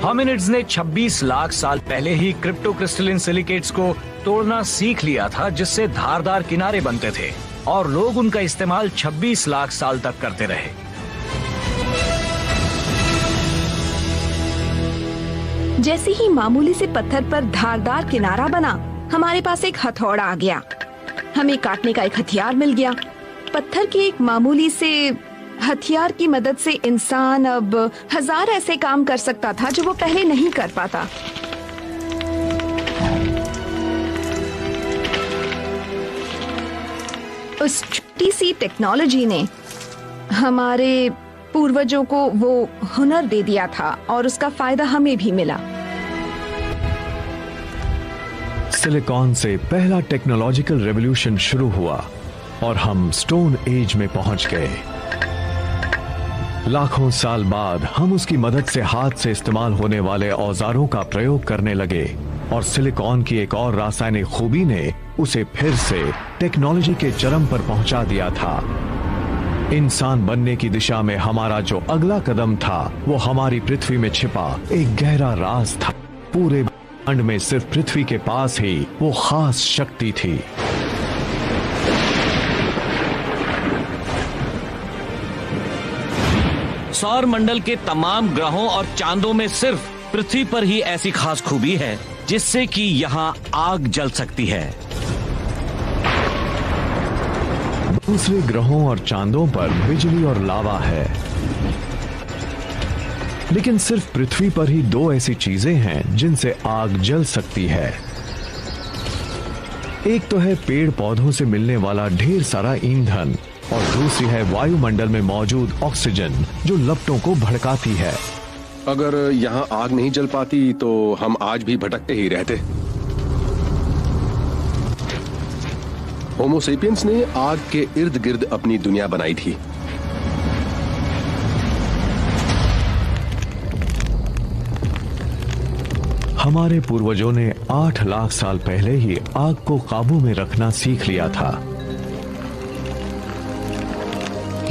होमिनिड्स ने 26 लाख साल पहले ही क्रिप्टोक्रिस्टलिन सिलिकेट्स को तोड़ना सीख लिया था, जिससे धारदार किनारे बनते थे और लोग उनका इस्तेमाल 26 लाख साल तक करते रहे। जैसे ही मामूली से पत्थर पर धारदार किनारा बना, हमारे पास एक हथौड़ा आ गया। हमें काटने का एक हथियार मिल गया। पत्थर की एक मामूली से हथियार की मदद से इंसान अब 1000 ऐसे काम कर सकता था जो वो पहले नहीं कर पाता। उस छोटी सी टेक्नोलॉजी ने हमारे पूर्वजों को वो हुनर दे दिया था और उसका फायदा हमें भी मिला। सिलिकॉन से पहला टेक्नोलॉजिकल रेवोल्यूशन शुरू हुआ और हम स्टोन एज में पहुंच गए। लाखों साल बाद हम उसकी मदद से हाथ से इस्तेमाल होने वाले औजारों का प्रयोग करने लगे और सिलिकॉन की एक और रासायनिक खूबी ने उसे फिर से टेक्नोलॉजी के चरम पर पहुंचा दिया था। इंसान बनने की दिशा में हमारा जो अगला कदम था वो हमारी पृथ्वी में छिपा एक गहरा राज था। पूरे ब्रह्मांड में सिर्फ पृथ्वी के पास ही वो खास शक्ति थी। सौर मंडल के तमाम ग्रहों और चांदों में सिर्फ पृथ्वी पर ही ऐसी खास खूबी है जिससे कि यहाँ आग जल सकती है। दूसरे ग्रहों और चांदों पर बिजली और लावा है, लेकिन सिर्फ पृथ्वी पर ही 2 ऐसी चीजें हैं जिनसे आग जल सकती है। एक तो है पेड़ पौधों से मिलने वाला ढेर सारा ईंधन और दूसरी है वायुमंडल में मौजूद ऑक्सीजन जो लपटों को भड़काती है। अगर यहाँ आग नहीं जल पाती तो हम आज भी भटकते ही रहते। होमो सेपियंस ने आग के इर्द गिर्द अपनी दुनिया बनाई थी। हमारे पूर्वजों ने 8 लाख साल पहले ही आग को काबू में रखना सीख लिया था।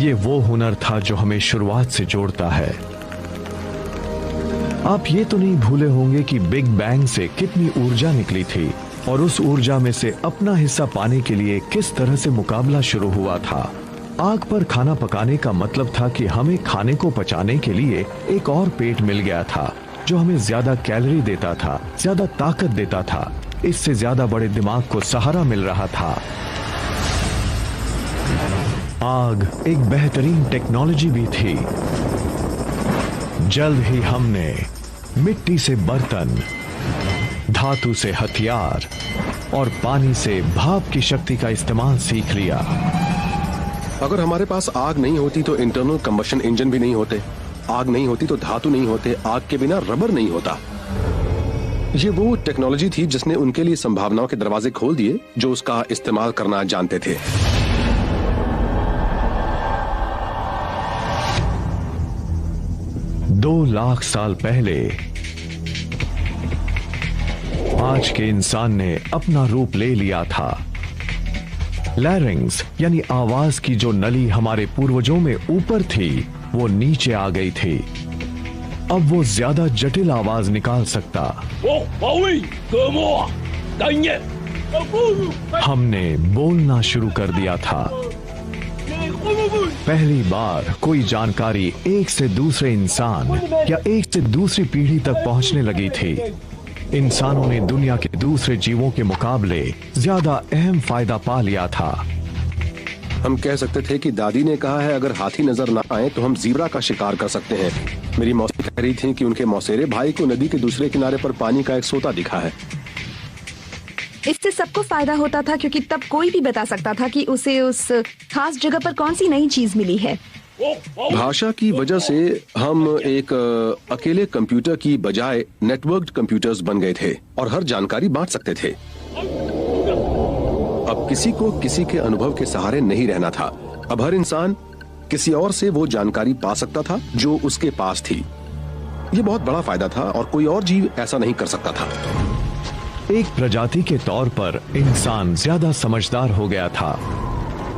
ये वो हुनर था जो हमें शुरुआत से जोड़ता है। आप ये तो नहीं भूले होंगे कि बिग बैंग से कितनी ऊर्जा निकली थी और उस ऊर्जा में से अपना हिस्सा पाने के लिए किस तरह से मुकाबला शुरू हुआ था। आग पर खाना पकाने का मतलब था कि हमें खाने को पचाने के लिए एक और पेट मिल गया था जो हमें ज्यादा कैलोरी देता था, ज्यादा ताकत देता था, इससे ज्यादा बड़े दिमाग को सहारा मिल रहा था। आग एक बेहतरीन टेक्नोलॉजी भी थी। जल्द ही हमने मिट्टी से बर्तन, धातु से हथियार और पानी से भाप की शक्ति का इस्तेमाल सीख लिया। अगर हमारे पास आग नहीं होती तो इंटरनल कंबशन इंजन भी नहीं होते, आग नहीं होती तो धातु नहीं होते, आग के बिना रबर नहीं होता। ये वो टेक्नोलॉजी थी जिसने उनके लिए संभावनाओं के दरवाजे खोल दिए जो उसका इस्तेमाल करना जानते थे। दो लाख साल पहले आज के इंसान ने अपना रूप ले लिया था। लैरिंग्स यानी आवाज की जो नली हमारे पूर्वजों में ऊपर थी वो नीचे आ गई थी। अब वो ज्यादा जटिल आवाज निकाल सकता। हमने बोलना शुरू कर दिया था। पहली बार कोई जानकारी एक से दूसरे इंसान या एक से दूसरी पीढ़ी तक पहुंचने लगी थी। इंसानों ने दुनिया के दूसरे जीवों के मुकाबले ज्यादा अहम फायदा पा लिया था। हम कह सकते थे कि दादी ने कहा है अगर हाथी नजर ना आए तो हम ज़ीब्रा का शिकार कर सकते हैं। मेरी मौसी कह रही थी कि उनके मौसेरे भाई को नदी के दूसरे किनारे पर पानी का एक सोता दिखा है। इससे सबको फायदा होता था क्योंकि तब कोई भी बता सकता था कि उसे उस खास जगह पर कौन सी नई चीज मिली है। भाषा की वजह से हम एक अकेले कंप्यूटर की बजाय नेटवर्क्ड कंप्यूटर्स बन गए थे और हर जानकारी बांट सकते थे। अब किसी को किसी के अनुभव के सहारे नहीं रहना था। अब हर इंसान किसी और से वो जानकारी पा सकता था जो उसके पास थी। ये बहुत बड़ा फायदा था और कोई और जीव ऐसा नहीं कर सकता था। एक प्रजाति के तौर पर इंसान ज्यादा समझदार हो गया था।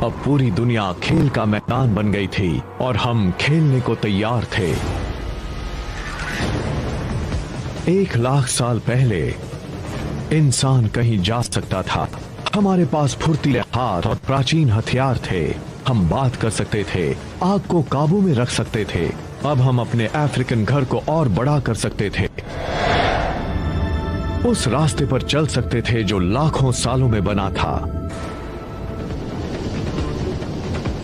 अब पूरी दुनिया खेल का मैदान बन गई थी और हम खेलने को तैयार थे। 1 लाख साल पहले इंसान कहीं जा सकता था। हमारे पास फुर्तीले हाथ और प्राचीन हथियार थे। हम बात कर सकते थे, आग को काबू में रख सकते थे। अब हम अपने अफ्रीकन घर को और बड़ा कर सकते थे। उस रास्ते पर चल सकते थे जो लाखों सालों में बना था।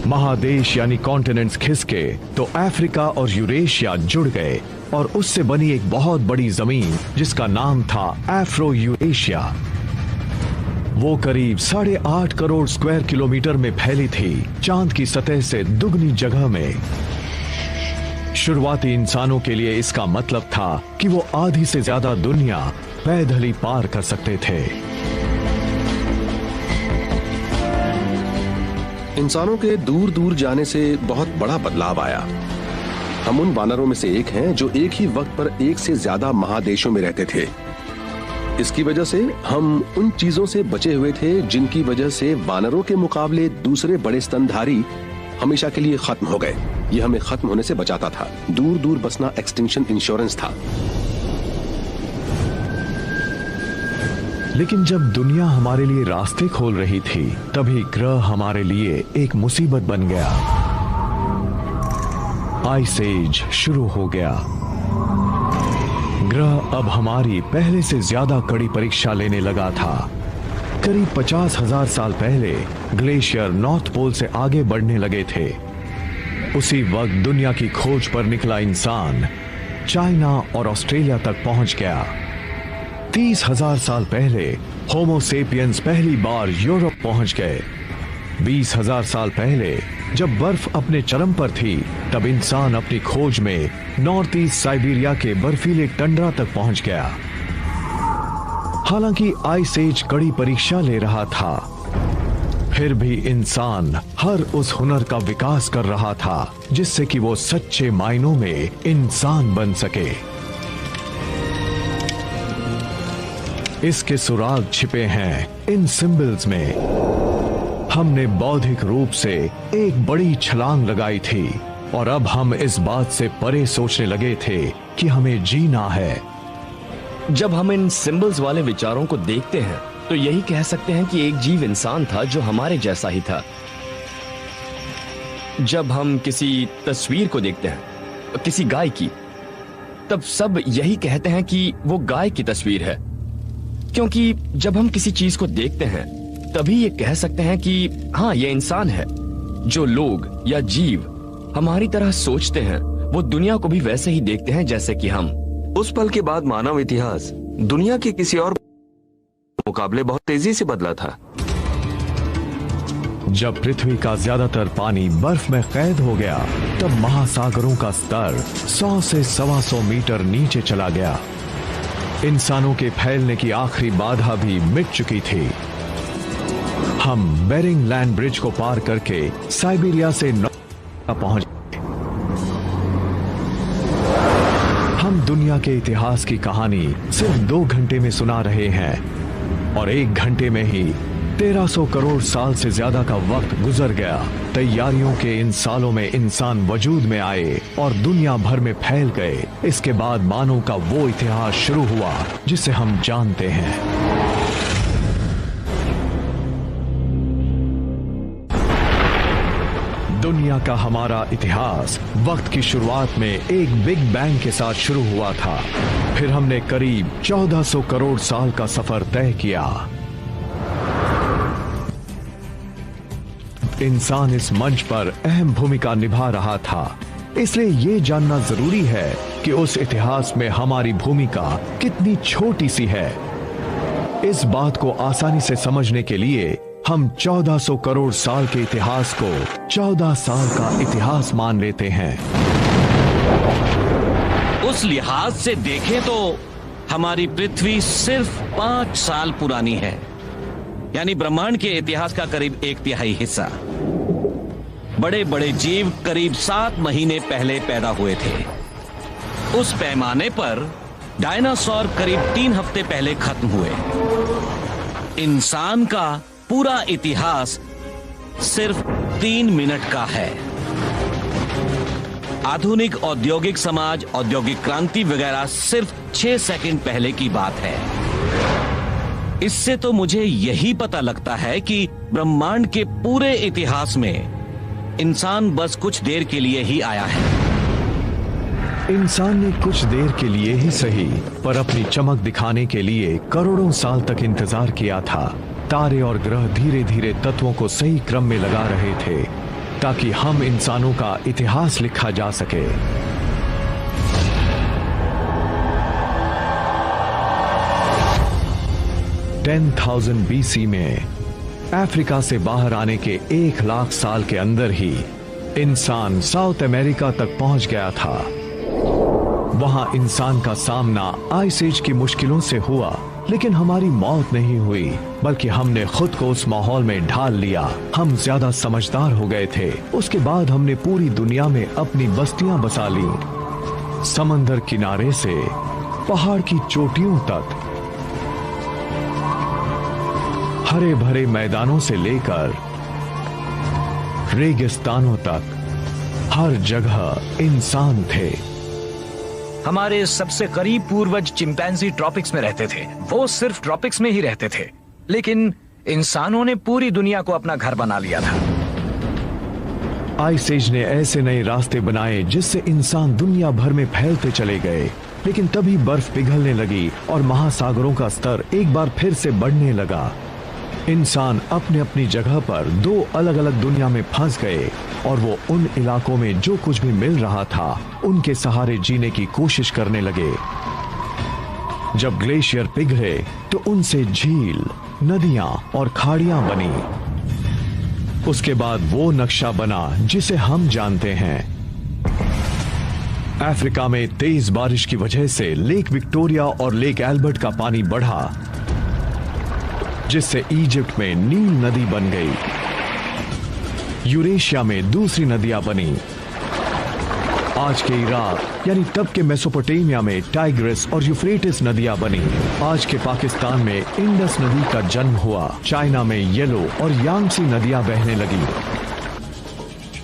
महादेश यानी कॉन्टिनेंट्स खिसके तो अफ्रीका और यूरेशिया जुड़ गए और उससे बनी एक बहुत बड़ी जमीन जिसका नाम था अफ्रो यूरेशिया। वो करीब 8.5 करोड़ स्क्वायर किलोमीटर में फैली थी, चांद की सतह से दुगनी जगह में। शुरुआती इंसानों के लिए इसका मतलब था कि वो आधी से ज्यादा दुनिया पैदल ही पार कर सकते थे। इंसानों के दूर दूर जाने से बहुत बड़ा बदलाव आया। हम उन वानरों में से एक हैं जो एक ही वक्त पर एक से ज्यादा महादेशों में रहते थे। इसकी वजह से हम उन चीजों से बचे हुए थे जिनकी वजह से वानरों के मुकाबले दूसरे बड़े स्तनधारी हमेशा के लिए खत्म हो गए। ये हमें खत्म होने से बचाता था। दूर दूर बसना एक्सटिंक्शन इंश्योरेंस था। लेकिन जब दुनिया हमारे लिए रास्ते खोल रही थी, तभी ग्रह हमारे लिए एक मुसीबत बन गया। आइस एज शुरू हो गया। ग्रह अब हमारी पहले से ज्यादा कड़ी परीक्षा लेने लगा था। करीब 50,000 साल पहले ग्लेशियर नॉर्थ पोल से आगे बढ़ने लगे थे। उसी वक्त दुनिया की खोज पर निकला इंसान चाइना और ऑस्ट्रेलिया तक पहुंच गया। 30,000 साल पहले होमो सेपियंस पहली बार यूरोप पहुंच गए। 20,000 साल पहले जब बर्फ अपने चरम पर थी, तब इंसान अपनी खोज में नॉर्थ ईस्ट साइबेरिया के बर्फीले टंड्रा तक पहुंच गया। हालांकि आइस एज कड़ी परीक्षा ले रहा था, फिर भी इंसान हर उस हुनर का विकास कर रहा था जिससे कि वो सच्चे मायनों में इंसान बन सके। इसके सुराग छिपे हैं इन सिंबल्स में। हमने बौद्धिक रूप से एक बड़ी छलांग लगाई थी और अब हम इस बात से परे सोचने लगे थे कि हमें जीना है। जब हम इन सिंबल्स वाले विचारों को देखते हैं तो यही कह सकते हैं कि एक जीव इंसान था जो हमारे जैसा ही था। जब हम किसी तस्वीर को देखते हैं, किसी गाय की, तब सब यही कहते हैं कि वो गाय की तस्वीर है, क्योंकि जब हम किसी चीज को देखते हैं तभी ये कह सकते हैं कि हाँ, ये इंसान है। जो लोग या जीव हमारी तरह सोचते हैं वो दुनिया को भी वैसे ही देखते हैं जैसे कि हम। उस पल के बाद मानव इतिहास दुनिया के किसी और मुकाबले बहुत तेजी से बदला था। जब पृथ्वी का ज्यादातर पानी बर्फ में कैद हो गया, तब महासागरों का स्तर 100 से 125 मीटर नीचे चला गया। इंसानों के फैलने की आखिरी बाधा भी मिट चुकी थी। हम बेरिंग लैंड ब्रिज को पार करके साइबेरिया से पहुंच। हम दुनिया के इतिहास की कहानी सिर्फ 2 घंटे में सुना रहे हैं और 1 घंटे में ही 1300 करोड़ साल से ज्यादा का वक्त गुजर गया। तैयारियों के इन सालों में इंसान वजूद में आए और दुनिया भर में फैल गए। इसके बाद मानव का वो इतिहास शुरू हुआ जिसे हम जानते हैं। दुनिया का हमारा इतिहास वक्त की शुरुआत में एक बिग बैंग के साथ शुरू हुआ था। फिर हमने करीब 1400 करोड़ साल का सफर तय किया। इंसान इस मंच पर अहम भूमिका निभा रहा था, इसलिए ये जानना जरूरी है कि उस इतिहास में हमारी भूमिका कितनी छोटी सी है। इस बात को आसानी से समझने के लिए हम 1400 करोड़ साल के इतिहास को 14 साल का इतिहास मान लेते हैं। उस लिहाज से देखें तो हमारी पृथ्वी सिर्फ 5 साल पुरानी है, यानी ब्रह्मांड के इतिहास का करीब 1/3 हिस्सा। बड़े बड़े जीव करीब 7 महीने पहले पैदा हुए थे। उस पैमाने पर डायनासोर करीब 3 हफ्ते पहले खत्म हुए। इंसान का पूरा इतिहास सिर्फ 3 मिनट का है। आधुनिक औद्योगिक समाज, औद्योगिक क्रांति वगैरह सिर्फ 6 सेकंड पहले की बात है। इससे तो मुझे यही पता लगता है कि ब्रह्मांड के पूरे इतिहास में इंसान बस कुछ देर के लिए ही आया है। इंसान ने कुछ देर के लिए ही सही, पर अपनी चमक दिखाने के लिए करोड़ों साल तक इंतजार किया था। तारे और ग्रह धीरे धीरे तत्वों को सही क्रम में लगा रहे थे। ताकि हम इंसानों का इतिहास लिखा जा सके। 10,000 BC में अफ्रीका से बाहर आने के 1 लाख साल के अंदर ही इंसान साउथ अमेरिका तक पहुंच गया था। वहां इंसान का सामना आइस एज की मुश्किलों से हुआ, लेकिन हमारी मौत नहीं हुई, बल्कि हमने खुद को उस माहौल में ढाल लिया। हम ज्यादा समझदार हो गए थे। उसके बाद हमने पूरी दुनिया में अपनी बस्तियां बसा ली, समंदर किनारे से पहाड़ की चोटियों तक, हरे भरे मैदानों से लेकर रेगिस्तानों तक, हर जगह इंसान थे। हमारे सबसे करीब पूर्वज चिंपैंजी ट्रॉपिक्स में रहते थे। वो सिर्फ ट्रॉपिक्स में ही रहते थे, लेकिन इंसानों ने पूरी दुनिया को अपना घर बना लिया था। आइस एज ने ऐसे नए रास्ते बनाए जिससे इंसान दुनिया भर में फैलते चले गए, लेकिन तभी बर्फ पिघलने लगी और महासागरों का स्तर एक बार फिर से बढ़ने लगा। इंसान अपने अपनी जगह पर 2 अलग अलग दुनिया में फंस गए और वो उन इलाकों में जो कुछ भी मिल रहा था उनके सहारे जीने की कोशिश करने लगे। जब ग्लेशियर पिघले तो उनसे झील, नदियां और खाड़ियां बनी। उसके बाद वो नक्शा बना जिसे हम जानते हैं। अफ्रीका में तेज बारिश की वजह से लेक विक्टोरिया और लेक एल्बर्ट का पानी बढ़ा, जिससे इजिप्ट में नील नदी बन गई। यूरेशिया में दूसरी नदियां बनी। आज के इराक यानी तब के मेसोपोटामिया में टाइग्रिस और यूफ्रेटिस नदियां बनी। आज के पाकिस्तान में इंडस नदी का जन्म हुआ। चाइना में येलो और यांगसी नदियां बहने लगी।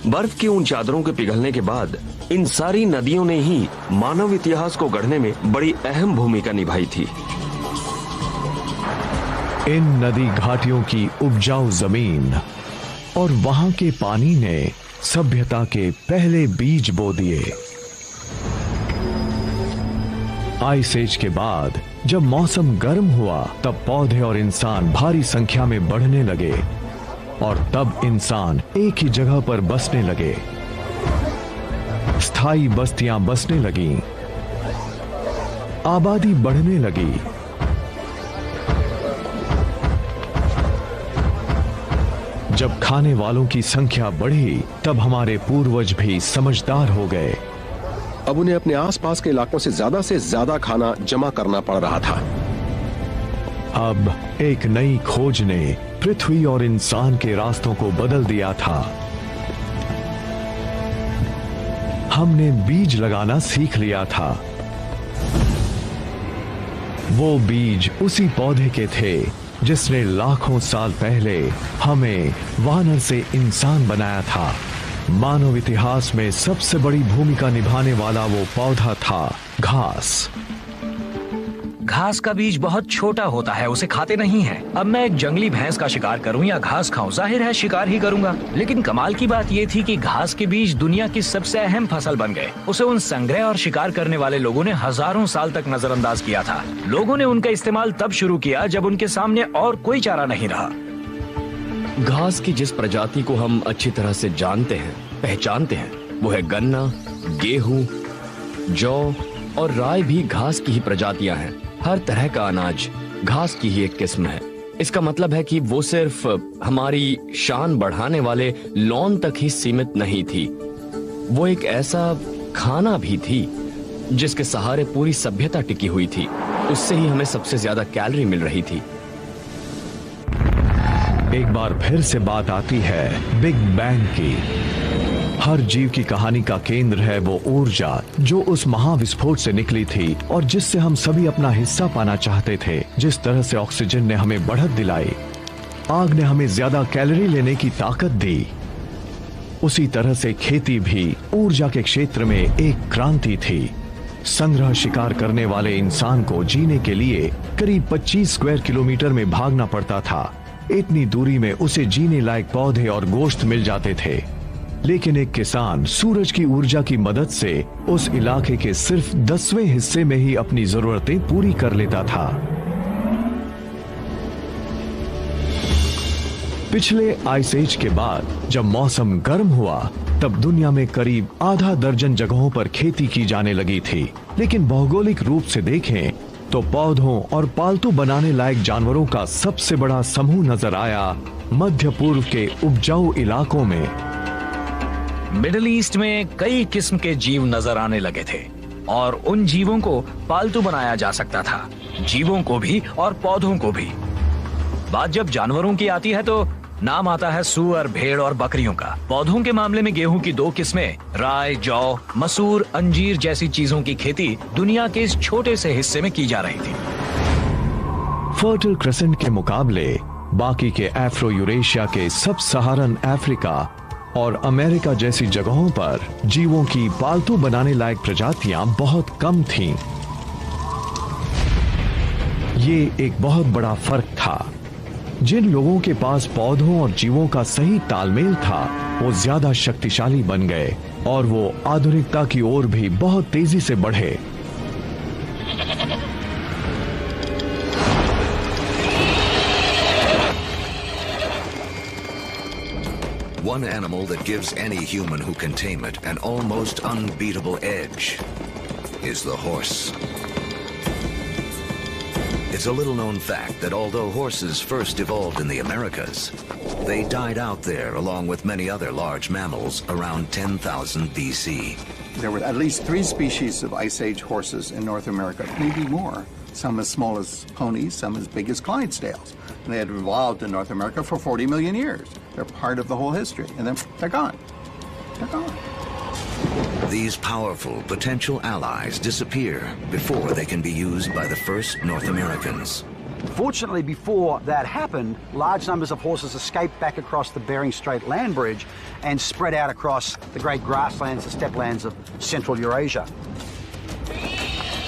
बर्फ की उन चादरों के पिघलने के बाद इन सारी नदियों ने ही मानव इतिहास को गढ़ने में बड़ी अहम भूमिका निभाई थी। इन नदी घाटियों की उपजाऊ जमीन और वहां के पानी ने सभ्यता के पहले बीज बो दिए। आइस एज के बाद जब मौसम गर्म हुआ तब पौधे और इंसान भारी संख्या में बढ़ने लगे और तब इंसान एक ही जगह पर बसने लगे। स्थायी बस्तियां बसने लगीं, आबादी बढ़ने लगी। जब खाने वालों की संख्या बढ़ी तब हमारे पूर्वज भी समझदार हो गए। अब उन्हें अपने आसपास के इलाकों से ज्यादा खाना जमा करना पड़ रहा था। अब एक नई खोज ने पृथ्वी और इंसान के रास्तों को बदल दिया था। हमने बीज लगाना सीख लिया था। वो बीज उसी पौधे के थे जिसने लाखों साल पहले हमें वानर से इंसान बनाया था। मानव इतिहास में सबसे बड़ी भूमिका निभाने वाला वो पौधा था घास। घास का बीज बहुत छोटा होता है, उसे खाते नहीं हैं। अब मैं एक जंगली भैंस का शिकार करूं या घास खाऊं, जाहिर है शिकार ही करूंगा। लेकिन कमाल की बात ये थी कि घास के बीज दुनिया की सबसे अहम फसल बन गए। उसे उन संग्रह और शिकार करने वाले लोगों ने हजारों साल तक नजरअंदाज किया था। लोगों ने उनका इस्तेमाल तब शुरू किया जब उनके सामने और कोई चारा नहीं रहा। घास की जिस प्रजाति को हम अच्छी तरह से जानते हैं, पहचानते हैं, वो है गन्ना, गेहूं, जौ और राई भी घास की ही प्रजातियां हैं। हर तरह का अनाज घास की ही एक किस्म है। इसका मतलब है कि वो सिर्फ हमारी शान बढ़ाने वाले लॉन तक ही सीमित नहीं थी, वो एक ऐसा खाना भी थी जिसके सहारे पूरी सभ्यता टिकी हुई थी। उससे ही हमें सबसे ज्यादा कैलोरी मिल रही थी। एक बार फिर से बात आती है बिग बैंग की। हर जीव की कहानी का केंद्र है वो ऊर्जा जो उस महाविस्फोट से निकली थी और जिससे हम सभी अपना हिस्सा पाना चाहते थे। जिस तरह से ऑक्सीजन ने हमें बढ़त दिलाई, आग ने हमें ज्यादा कैलोरी लेने की ताकत दी, उसी तरह से खेती भी ऊर्जा के क्षेत्र में एक क्रांति थी। संग्रह शिकार करने वाले इंसान को जीने के लिए करीब 25 स्क्वायर किलोमीटर में भागना पड़ता था। इतनी दूरी में उसे जीने लायक पौधे और गोश्त मिल जाते थे, लेकिन एक किसान सूरज की ऊर्जा की मदद से उस इलाके के सिर्फ 10वें हिस्से में ही अपनी जरूरतें पूरी कर लेता था। पिछले आइस एज के बाद जब मौसम गर्म हुआ तब दुनिया में करीब आधा दर्जन जगहों पर खेती की जाने लगी थी। लेकिन भौगोलिक रूप से देखें तो पौधों और पालतू बनाने लायक जानवरों का सबसे बड़ा समूह नजर आया मध्य पूर्व के उपजाऊ इलाकों में। मिडिल ईस्ट में कई किस्म के जीव नजर आने लगे थे और उन जीवों को पालतू बनाया जा सकता था, जीवों को भी और पौधों को भी। बात जब जानवरों की आती है तो नाम आता है सूअर, भेड़ और बकरियों का। पौधों के मामले में गेहूं की 2 किस्में, राय, जौ, मसूर, अंजीर जैसी चीजों की खेती दुनिया के इस छोटे से हिस्से में की जा रही थी। फर्टिल क्रेसेंट के मुकाबले बाकी के अफ्रो यूरेशिया के सब सहारन अफ्रीका और अमेरिका जैसी जगहों पर जीवों की पालतू बनाने लायक प्रजातियां बहुत कम थीं। ये एक बहुत बड़ा फर्क था। जिन लोगों के पास पौधों और जीवों का सही तालमेल था वो ज्यादा शक्तिशाली बन गए और वो आधुनिकता की ओर भी बहुत तेजी से बढ़े। One animal that gives any human who can tame it an almost unbeatable edge is the horse. It's a little-known fact that although horses first evolved in the Americas, they died out there along with many other large mammals around 10,000 BC. There were at least 3 species of Ice Age horses in North America, maybe more. Some as small as ponies, some as big as Clydesdales. And they had evolved in North America for 40 million years. They're part of the whole history, and then they're gone. They're gone. These powerful potential allies disappear before they can be used by the first North Americans. Fortunately, before that happened, large numbers of horses escaped back across the Bering Strait land bridge and spread out across the great grasslands, the steppe lands of Central Eurasia.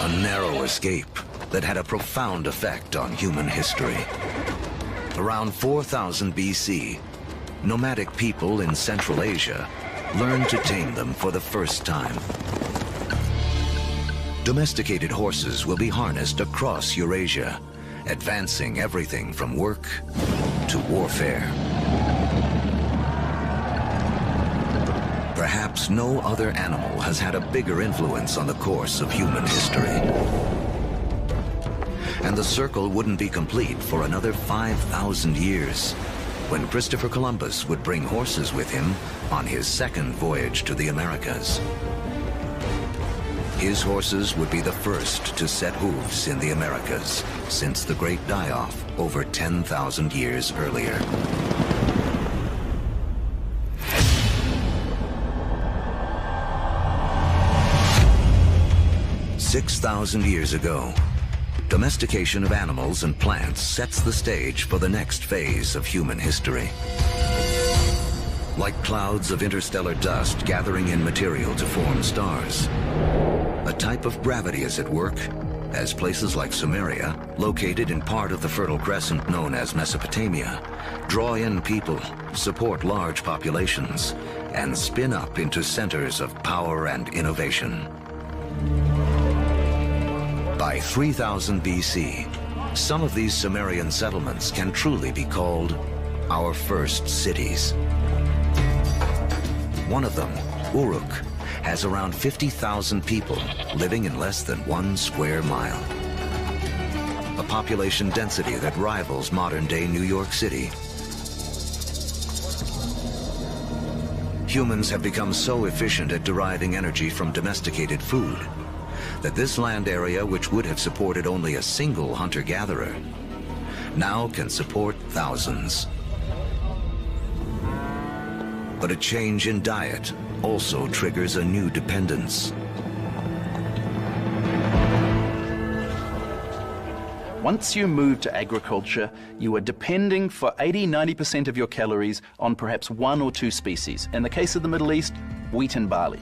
A narrow escape that had a profound effect on human history. Around 4000 BC, nomadic people in Central Asia learned to tame them for the first time. Domesticated horses will be harnessed across Eurasia, advancing everything from work to warfare. Perhaps no other animal has had a bigger influence on the course of human history. And the circle wouldn't be complete for another 5,000 years, when Christopher Columbus would bring horses with him on his second voyage to the Americas. His horses would be the first to set hooves in the Americas since the Great Die-Off over 10,000 years earlier. "6,000 years ago, domestication of animals and plants sets the stage for the next phase of human history. Like clouds of interstellar dust gathering in material to form stars, a type of gravity is at work as places like Sumeria, located in part of the Fertile Crescent known as Mesopotamia, draw in people, support large populations, and spin up into centers of power and innovation. By 3000 BC, some of these Sumerian settlements can truly be called our first cities. One of them, Uruk, has around 50,000 people living in less than 1 square mile. A population density that rivals modern-day New York City. Humans have become so efficient at deriving energy from domesticated food that this land area, which would have supported only a single hunter-gatherer, now can support thousands. But a change in diet also triggers a new dependence. Once you move to agriculture, you are depending for 80–90% of your calories on perhaps 1 or 2 species. In the case of the Middle East, wheat and barley.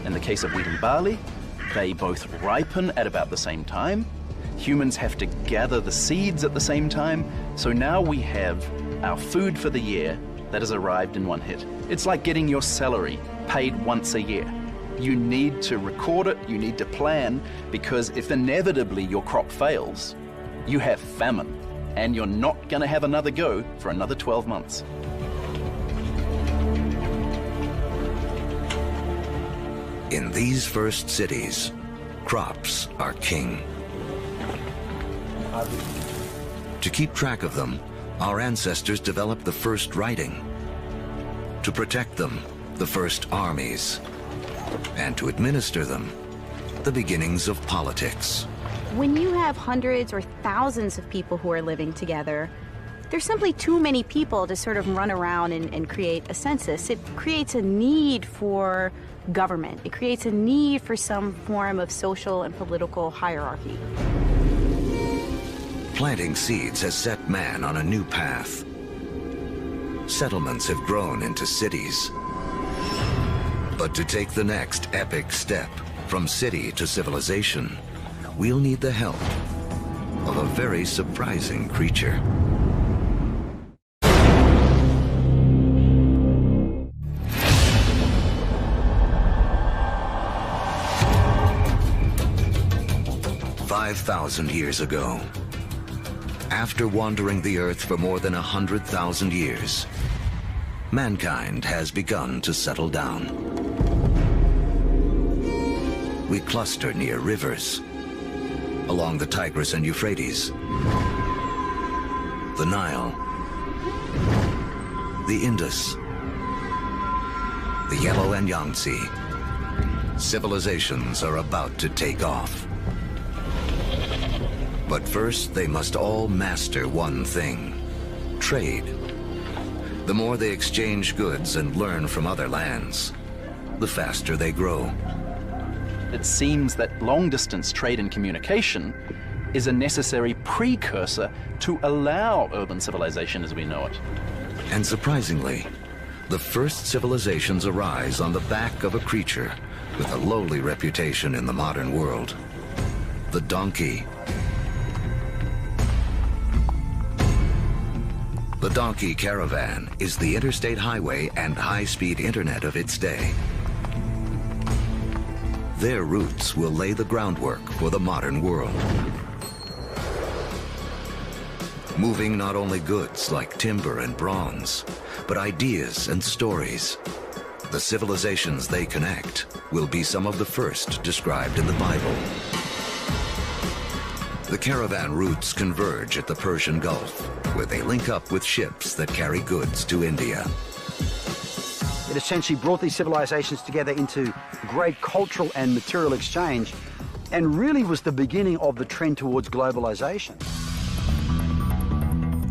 In the case of wheat and barley, they both ripen at about the same time. Humans have to gather the seeds at the same time. So now we have our food for the year that has arrived in one hit. It's like getting your salary paid once a year. You need to record it, you need to plan, because if inevitably your crop fails, you have famine. and you're not going to have another go for another 12 months. In these first cities, crops are king. To keep track of them, our ancestors developed the first writing. To protect them, the first armies. And to administer them, the beginnings of politics. When you have hundreds or thousands of people who are living together, there's simply too many people to sort of run around and create a census. It creates a need for government. It creates a need for some form of social and political hierarchy. Planting seeds has set man on a new path. Settlements have grown into cities. But to take the next epic step from city to civilization, we'll need the help of a very surprising creature. "5,000 years ago, after wandering the earth for more than 100,000 years, mankind has begun to settle down. We cluster near rivers, along the Tigris and Euphrates, the Nile, the Indus, the Yellow and Yangtze. Civilizations are about to take off. But first, they must all master one thing: trade. The more they exchange goods and learn from other lands, the faster they grow. It seems that long-distance trade and communication is a necessary precursor to allow urban civilization as we know it. And surprisingly, the first civilizations arise on the back of a creature with a lowly reputation in the modern world: the donkey. The donkey caravan is the interstate highway and high-speed internet of its day. Their routes will lay the groundwork for the modern world. Moving not only goods like timber and bronze, but ideas and stories. The civilizations they connect will be some of the first described in the Bible. The caravan routes converge at the Persian Gulf, where they link up with ships that carry goods to India. It essentially brought these civilizations together into great cultural and material exchange, and really was the beginning of the trend towards globalization.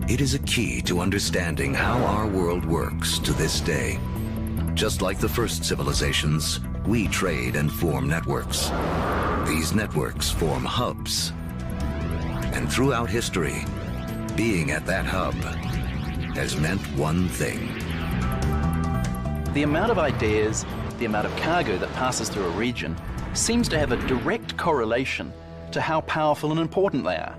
It is a key to understanding how our world works to this day. Just like the first civilizations, we trade and form networks. These networks form hubs. And throughout history, being at that hub has meant one thing. The amount of ideas, the amount of cargo that passes through a region seems to have a direct correlation to how powerful and important they are.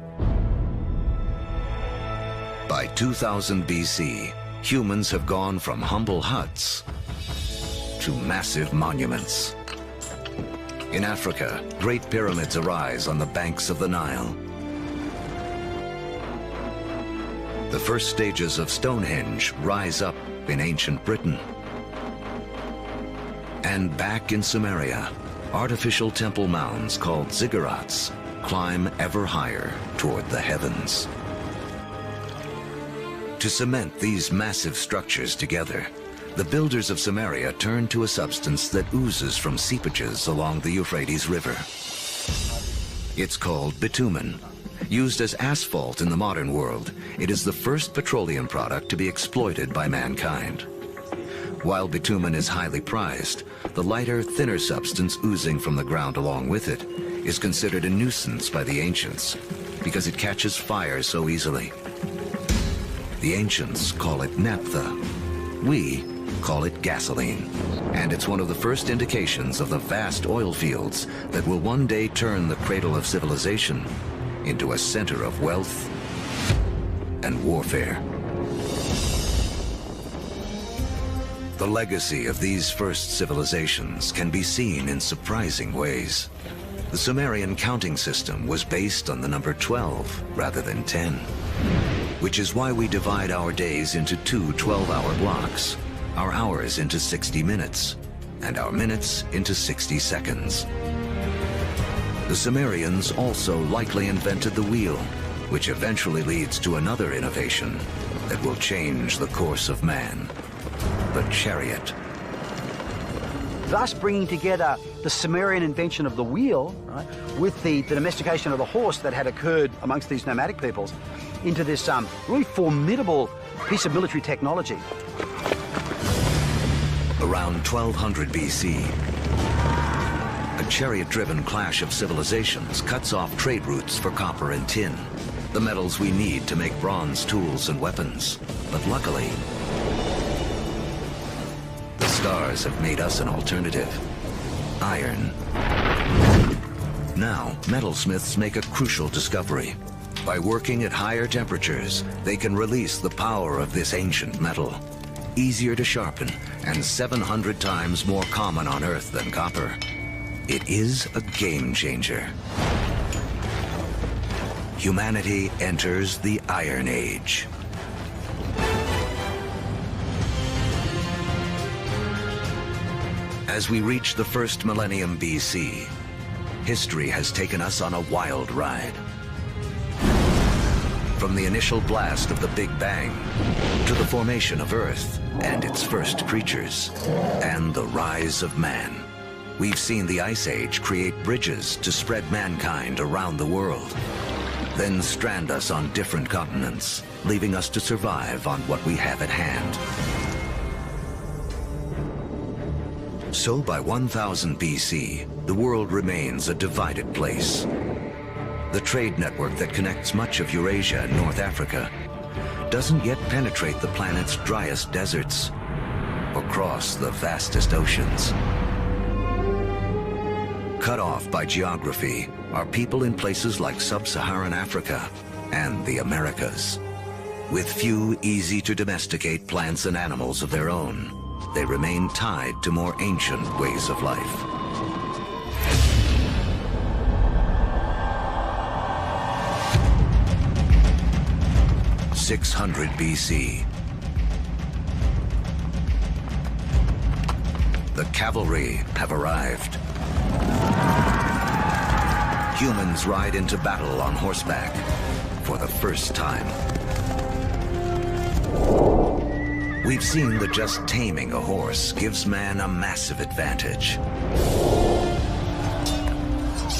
By 2000 BC, humans have gone from humble huts to massive monuments. In Africa, great pyramids arise on the banks of the Nile. The first stages of Stonehenge rise up in ancient Britain. And back in Sumeria, artificial temple mounds called ziggurats climb ever higher toward the heavens. To cement these massive structures together, the builders of Sumeria turned to a substance that oozes from seepages along the Euphrates River. It's called bitumen. Used as asphalt in the modern world, it is the first petroleum product to be exploited by mankind. While bitumen is highly prized, the lighter, thinner substance oozing from the ground along with it is considered a nuisance by the ancients because it catches fire so easily. The ancients call it naphtha. We call it gasoline. And it's one of the first indications of the vast oil fields that will one day turn the cradle of civilization into a center of wealth and warfare. The legacy of these first civilizations can be seen in surprising ways. The Sumerian counting system was based on the number 12 rather than 10. which is why we divide our days into two 12-hour blocks, our hours into 60 minutes, and our minutes into 60 seconds. The Sumerians also likely invented the wheel, which eventually leads to another innovation that will change the course of man, the chariot. Thus bringing together the Sumerian invention of the wheel, right, with the domestication of the horse that had occurred amongst these nomadic peoples into this really formidable piece of military technology. Around 1200 BC, a chariot-driven clash of civilizations cuts off trade routes for copper and tin, the metals we need to make bronze tools and weapons. But luckily, the stars have made us an alternative: iron. Now, metalsmiths make a crucial discovery. By working at higher temperatures, they can release the power of this ancient metal. Easier to sharpen and 700 times more common on Earth than copper. It is a game changer. Humanity enters the Iron Age. As we reach the first millennium BC, history has taken us on a wild ride. From the initial blast of the Big Bang to the formation of Earth and its first creatures, and the rise of man. We've seen the Ice Age create bridges to spread mankind around the world, then strand us on different continents, leaving us to survive on what we have at hand. So by 1000 BC, the world remains a divided place. The trade network that connects much of Eurasia and North Africa doesn't yet penetrate the planet's driest deserts or cross the vastest oceans. Cut off by geography are people in places like sub-Saharan Africa and the Americas. With few easy-to-domesticate plants and animals of their own, they remain tied to more ancient ways of life. in 600 BC. The cavalry have arrived. Humans ride into battle on horseback for the first time. We've seen that just taming a horse gives man a massive advantage.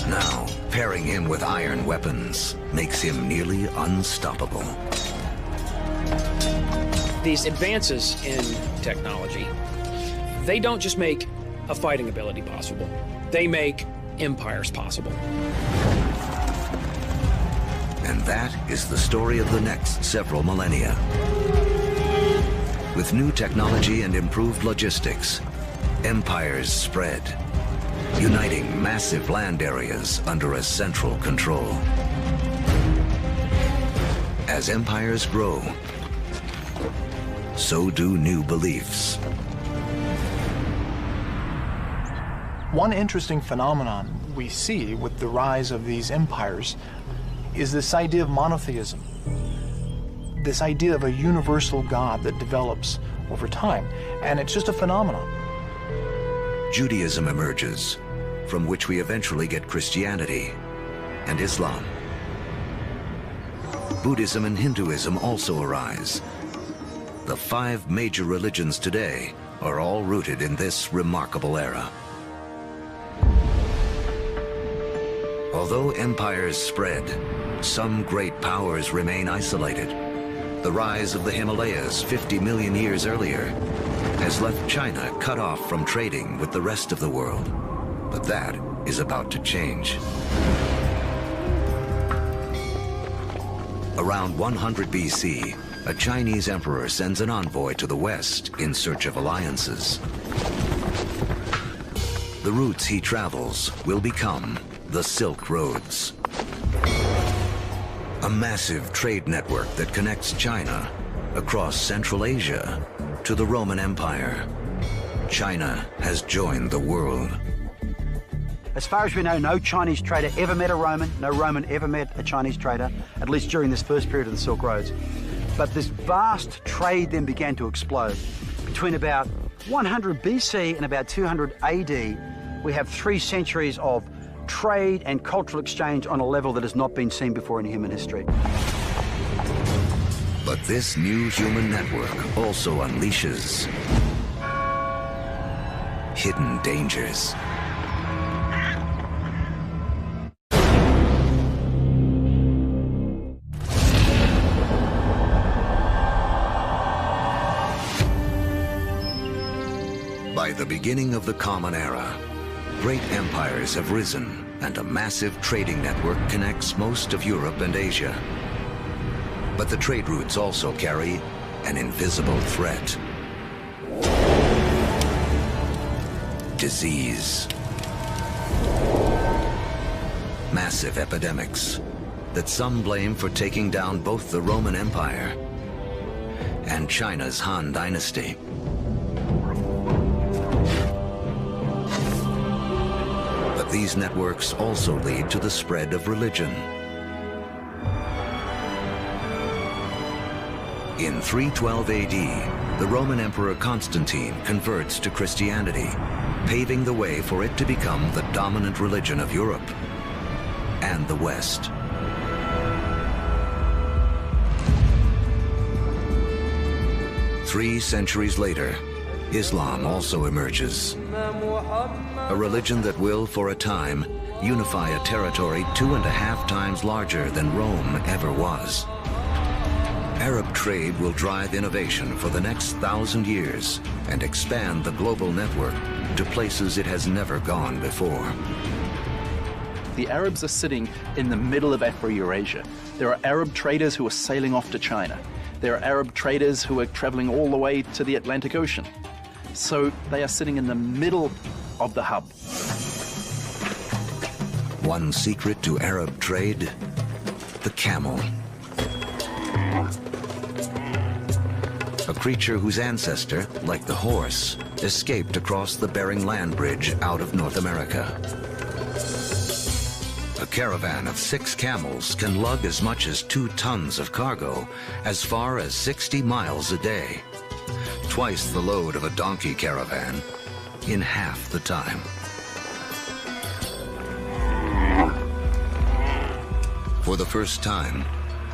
Now, pairing him with iron weapons makes him nearly unstoppable. These advances in technology, they don't just make a fighting ability possible. They make empires possible. And that is the story of the next several millennia. With new technology and improved logistics, empires spread, uniting massive land areas under a central control. As empires grow, so do new beliefs. One interesting phenomenon we see with the rise of these empires is this idea of monotheism, this idea of a universal God that develops over time, and it's just a phenomenon. Judaism emerges, from which we eventually get Christianity and Islam. Buddhism and Hinduism also arise. The 5 major religions today are all rooted in this remarkable era. Although empires spread, some great powers remain isolated. The rise of the Himalayas 50 million years earlier has left China cut off from trading with the rest of the world. But that is about to change. Around 100 BC, a Chinese emperor sends an envoy to the west in search of alliances. The routes he travels will become the Silk Roads, a massive trade network that connects China across Central Asia to the Roman Empire. China has joined the world. As far as we know, no Chinese trader ever met a Roman, no Roman ever met a Chinese trader, at least during this first period of the Silk Roads. But this vast trade then began to explode. Between about 100 BC and about 200 AD, we have 3 centuries of trade and cultural exchange on a level that has not been seen before in human history. But this new human network also unleashes hidden dangers. By the beginning of the Common Era, great empires have risen, and a massive trading network connects most of Europe and Asia. But the trade routes also carry an invisible threat. Disease. Massive epidemics that some blame for taking down both the Roman Empire and China's Han Dynasty. But these networks also lead to the spread of religion. In 312 AD, the Roman Emperor Constantine converts to Christianity, paving the way for it to become the dominant religion of Europe and the West. Three centuries later, Islam also emerges. A religion that will, for a time, unify a territory 2.5 times larger than Rome ever was. Arab trade will drive innovation for the next 1,000 years and expand the global network to places it has never gone before. The Arabs are sitting in the middle of Afro-Eurasia. There are Arab traders who are sailing off to China. There are Arab traders who are traveling all the way to the Atlantic Ocean. So they are sitting in the middle of the hub. One secret to Arab trade: the camel. A creature whose ancestor, like the horse, escaped across the Bering Land Bridge out of North America. A caravan of 6 camels can lug as much as 2 tons of cargo as far as 60 miles a day. Twice the load of a donkey caravan in half the time. For the first time,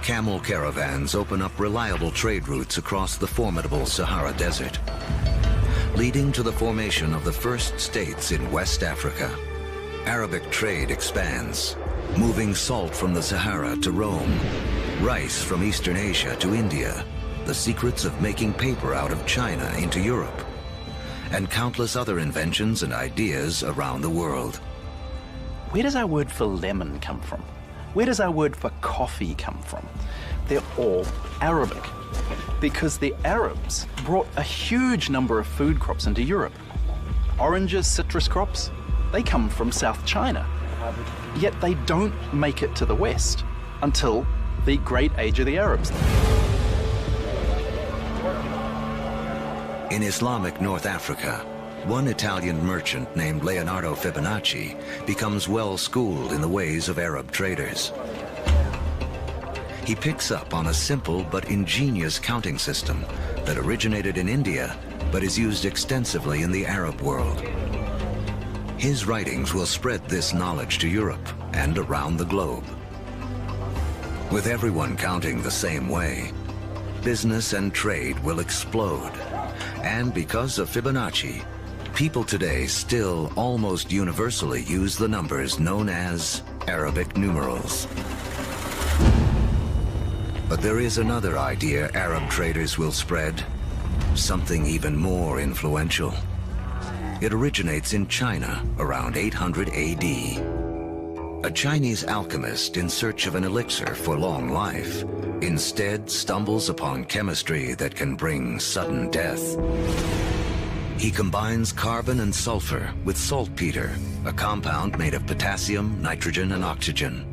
camel caravans open up reliable trade routes across the formidable Sahara Desert, leading to the formation of the first states in West Africa. Arabic trade expands, moving salt from the Sahara to Rome, rice from Eastern Asia to India, the secrets of making paper out of China into Europe, and countless other inventions and ideas around the world. Where does our word for lemon come from? Where does our word for coffee come from? They're all Arabic, because the Arabs brought a huge number of food crops into Europe. Oranges, citrus crops, they come from South China, yet they don't make it to the West until the Great Age of the Arabs. In Islamic North Africa, one Italian merchant named Leonardo Fibonacci becomes well-schooled in the ways of Arab traders. He picks up on a simple but ingenious counting system that originated in India but is used extensively in the Arab world. His writings will spread this knowledge to Europe and around the globe. With everyone counting the same way, business and trade will explode. And because of Fibonacci, people today still almost universally use the numbers known as Arabic numerals. But there is another idea Arab traders will spread, something even more influential. It originates in China around 800 AD. A Chinese alchemist in search of an elixir for long life instead stumbles upon chemistry that can bring sudden death. He combines carbon and sulfur with saltpeter, a compound made of potassium, nitrogen, and oxygen.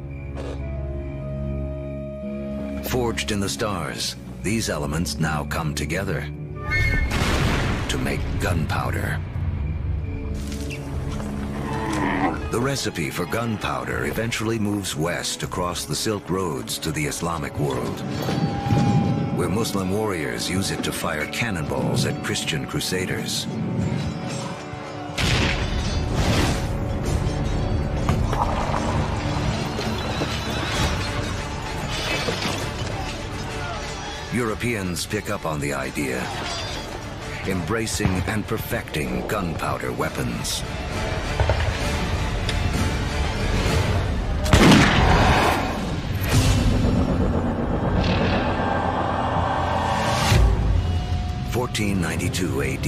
Forged in the stars, these elements now come together to make gunpowder. The recipe for gunpowder eventually moves west across the Silk Roads to the Islamic world. where Muslim warriors use it to fire cannonballs at Christian crusaders. Europeans pick up on the idea, embracing and perfecting gunpowder weapons. (1492 AD).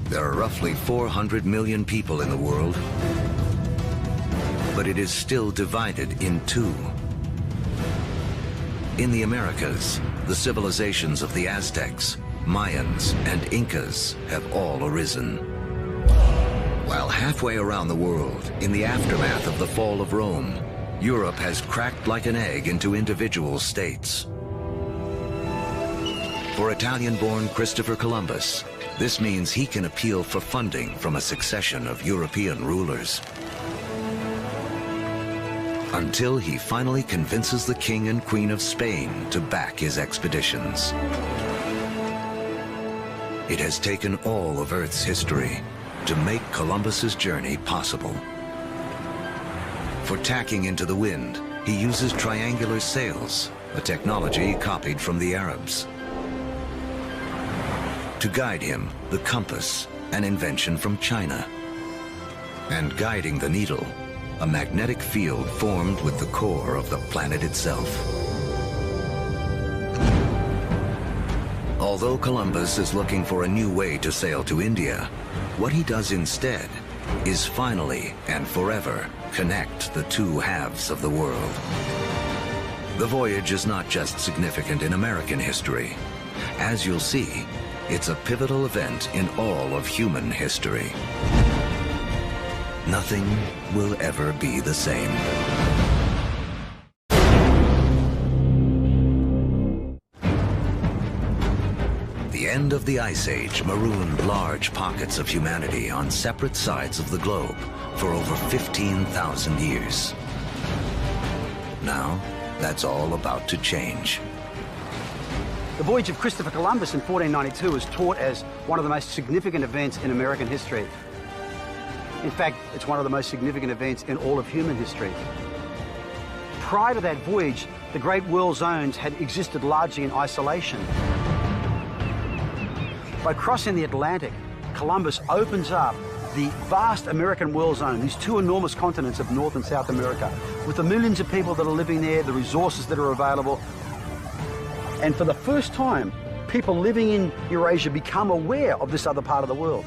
There are roughly 400 million people in the world, but it is still divided in two. In the Americas, the civilizations of the Aztecs, Mayans, and Incas have all arisen. While halfway around the world, in the aftermath of the fall of Rome, Europe has cracked like an egg into individual states. For Italian-born Christopher Columbus, this means he can appeal for funding from a succession of European rulers. Until he finally convinces the King and Queen of Spain to back his expeditions. It has taken all of Earth's history to make Columbus's journey possible. For tacking into the wind, he uses triangular sails, a technology copied from the Arabs. To guide him, the compass, an invention from China. And guiding the needle, a magnetic field formed with the core of the planet itself. Although Columbus is looking for a new way to sail to India, what he does instead is finally and forever connect the two halves of the world. The voyage is not just significant in American history. As you'll see, it's a pivotal event in all of human history. Nothing will ever be the same. The end of the Ice Age marooned large pockets of humanity on separate sides of the globe for over 15,000 years. Now, that's all about to change. The voyage of Christopher Columbus in 1492 is taught as one of the most significant events in American history. In fact, it's one of the most significant events in all of human history. Prior to that voyage, the Great World Zones had existed largely in isolation. By crossing the Atlantic, Columbus opens up the vast American world zone, these two enormous continents of North and South America, with the millions of people that are living there, the resources that are available. And for the first time, people living in Eurasia become aware of this other part of the world.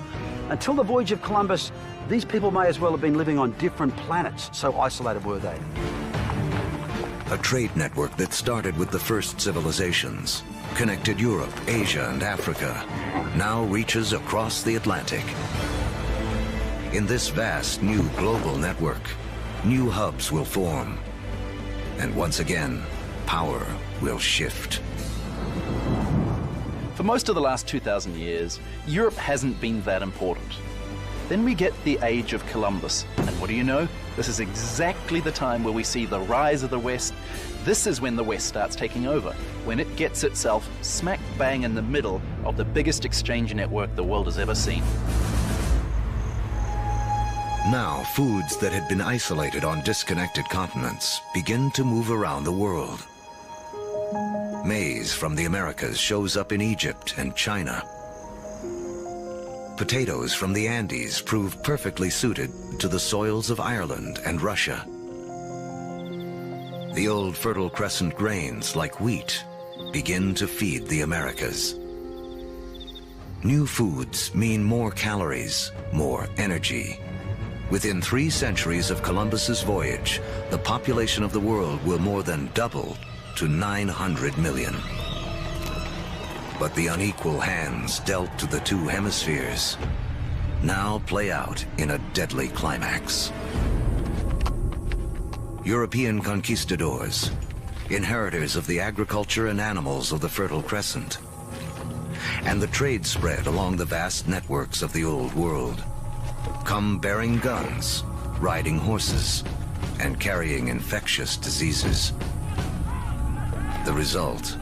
Until the voyage of Columbus, these people may as well have been living on different planets, so isolated were they. A trade network that started with the first civilizations, connected Europe, Asia, and Africa, now reaches across the Atlantic. In this vast new global network, new hubs will form. And once again, power will shift. For most of the last 2,000 years, Europe hasn't been that important. Then we get the age of Columbus, and what do you know? This is exactly the time where we see the rise of the West. This is when the West starts taking over, when it gets itself smack bang in the middle of the biggest exchange network the world has ever seen. Now, foods that had been isolated on disconnected continents begin to move around the world. Maize from the Americas shows up in Egypt and China. Potatoes from the Andes prove perfectly suited to the soils of Ireland and Russia. The old Fertile Crescent grains, like wheat, begin to feed the Americas. New foods mean more calories, more energy. Within 3 centuries of Columbus's voyage, the population of the world will more than double to 900 million. But the unequal hands dealt to the two hemispheres now play out in a deadly climax. European conquistadors, inheritors of the agriculture and animals of the Fertile Crescent, and the trade spread along the vast networks of the Old World, come bearing guns, riding horses, and carrying infectious diseases. The result,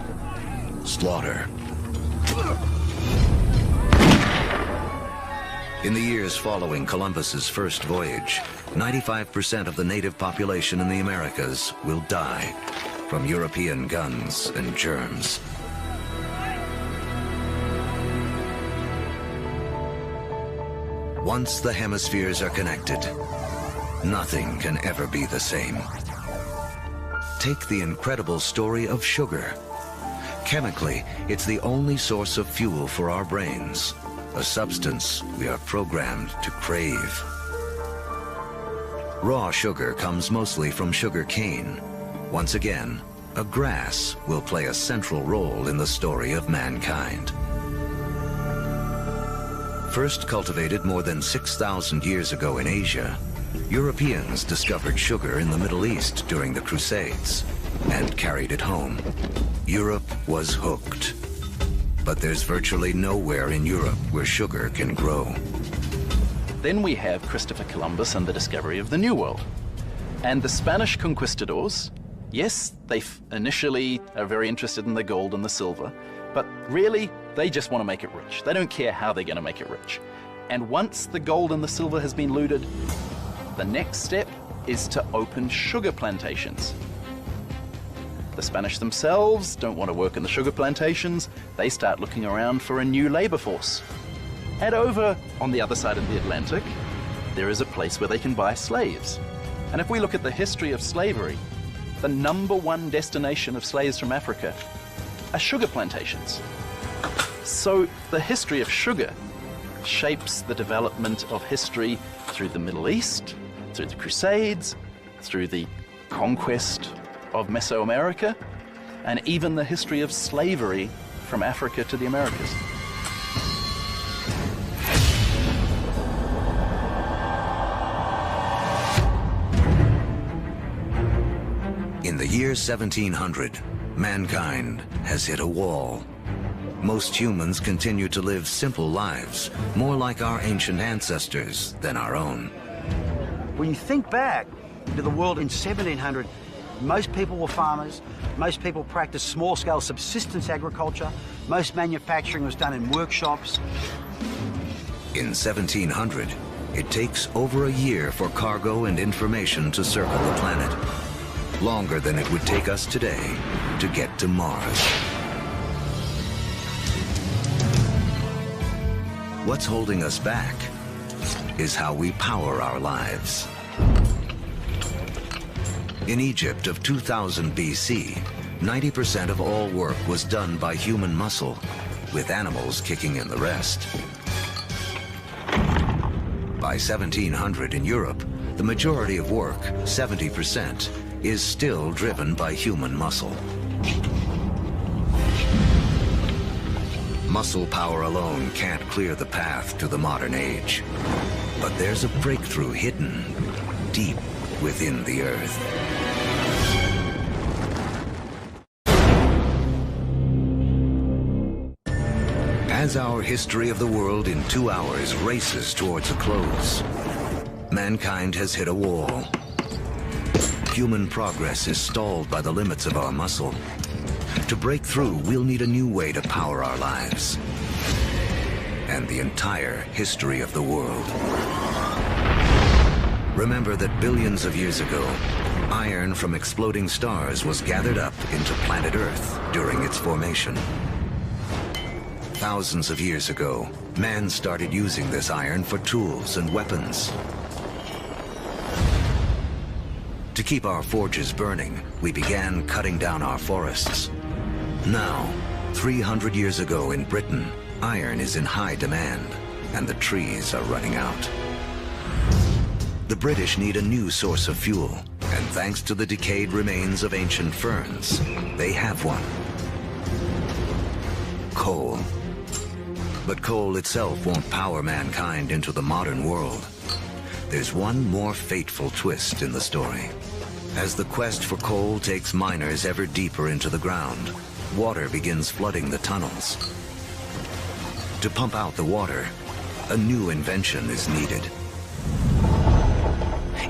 slaughter. In the years following Columbus's first voyage, 95% of the native population in the Americas will die from European guns and germs. Once the hemispheres are connected, nothing can ever be the same. Take the incredible story of sugar. Chemically, it's the only source of fuel for our brains, a substance we are programmed to crave. Raw sugar comes mostly from sugar cane. Once again, a grass will play a central role in the story of mankind. First cultivated more than 6,000 years ago in Asia, Europeans discovered sugar in the Middle East during the Crusades and carried it home. Europe was hooked. But there's virtually nowhere in Europe where sugar can grow. Then we have Christopher Columbus and the discovery of the New World. And the Spanish conquistadors, yes, they initially are very interested in the gold and the silver, but really, they just want to make it rich. They don't care how they're going to make it rich. And once the gold and the silver has been looted, the next step is to open sugar plantations. The Spanish themselves don't want to work in the sugar plantations. They start looking around for a new labor force. And over on the other side of the Atlantic, there is a place where they can buy slaves. And if we look at the history of slavery, the #1 destination of slaves from Africa are sugar plantations. So the history of sugar shapes the development of history through the Middle East, through the Crusades, through the conquest of Mesoamerica, and even the history of slavery from Africa to the Americas. In the year 1700, mankind has hit a wall. Most humans continue to live simple lives, more like our ancient ancestors than our own. When you think back to the world in 1700, most people were farmers, most people practiced small-scale subsistence agriculture, most manufacturing was done in workshops. In 1700, it takes over a year for cargo and information to circle the planet. Longer than it would take us today to get to Mars. What's holding us back is how we power our lives. In Egypt of 2000 BC, 90% of all work was done by human muscle, with animals kicking in the rest. By 1700 in Europe, the majority of work, 70%, is still driven by human muscle. Muscle power alone can't clear the path to the modern age. But there's a breakthrough hidden deep within the earth. As our history of the world in 2 hours races towards a close, mankind has hit a wall. Human progress is stalled by the limits of our muscle. To break through, we'll need a new way to power our lives and the entire history of the world. Remember that billions of years ago, iron from exploding stars was gathered up into planet Earth during its formation. Thousands of years ago, man started using this iron for tools and weapons. To keep our forges burning, we began cutting down our forests. Now, 300 years ago in Britain, iron is in high demand, and the trees are running out. The British need a new source of fuel, and thanks to the decayed remains of ancient ferns, they have one. Coal. But coal itself won't power mankind into the modern world. There's one more fateful twist in the story. As the quest for coal takes miners ever deeper into the ground, water begins flooding the tunnels. To pump out the water, a new invention is needed.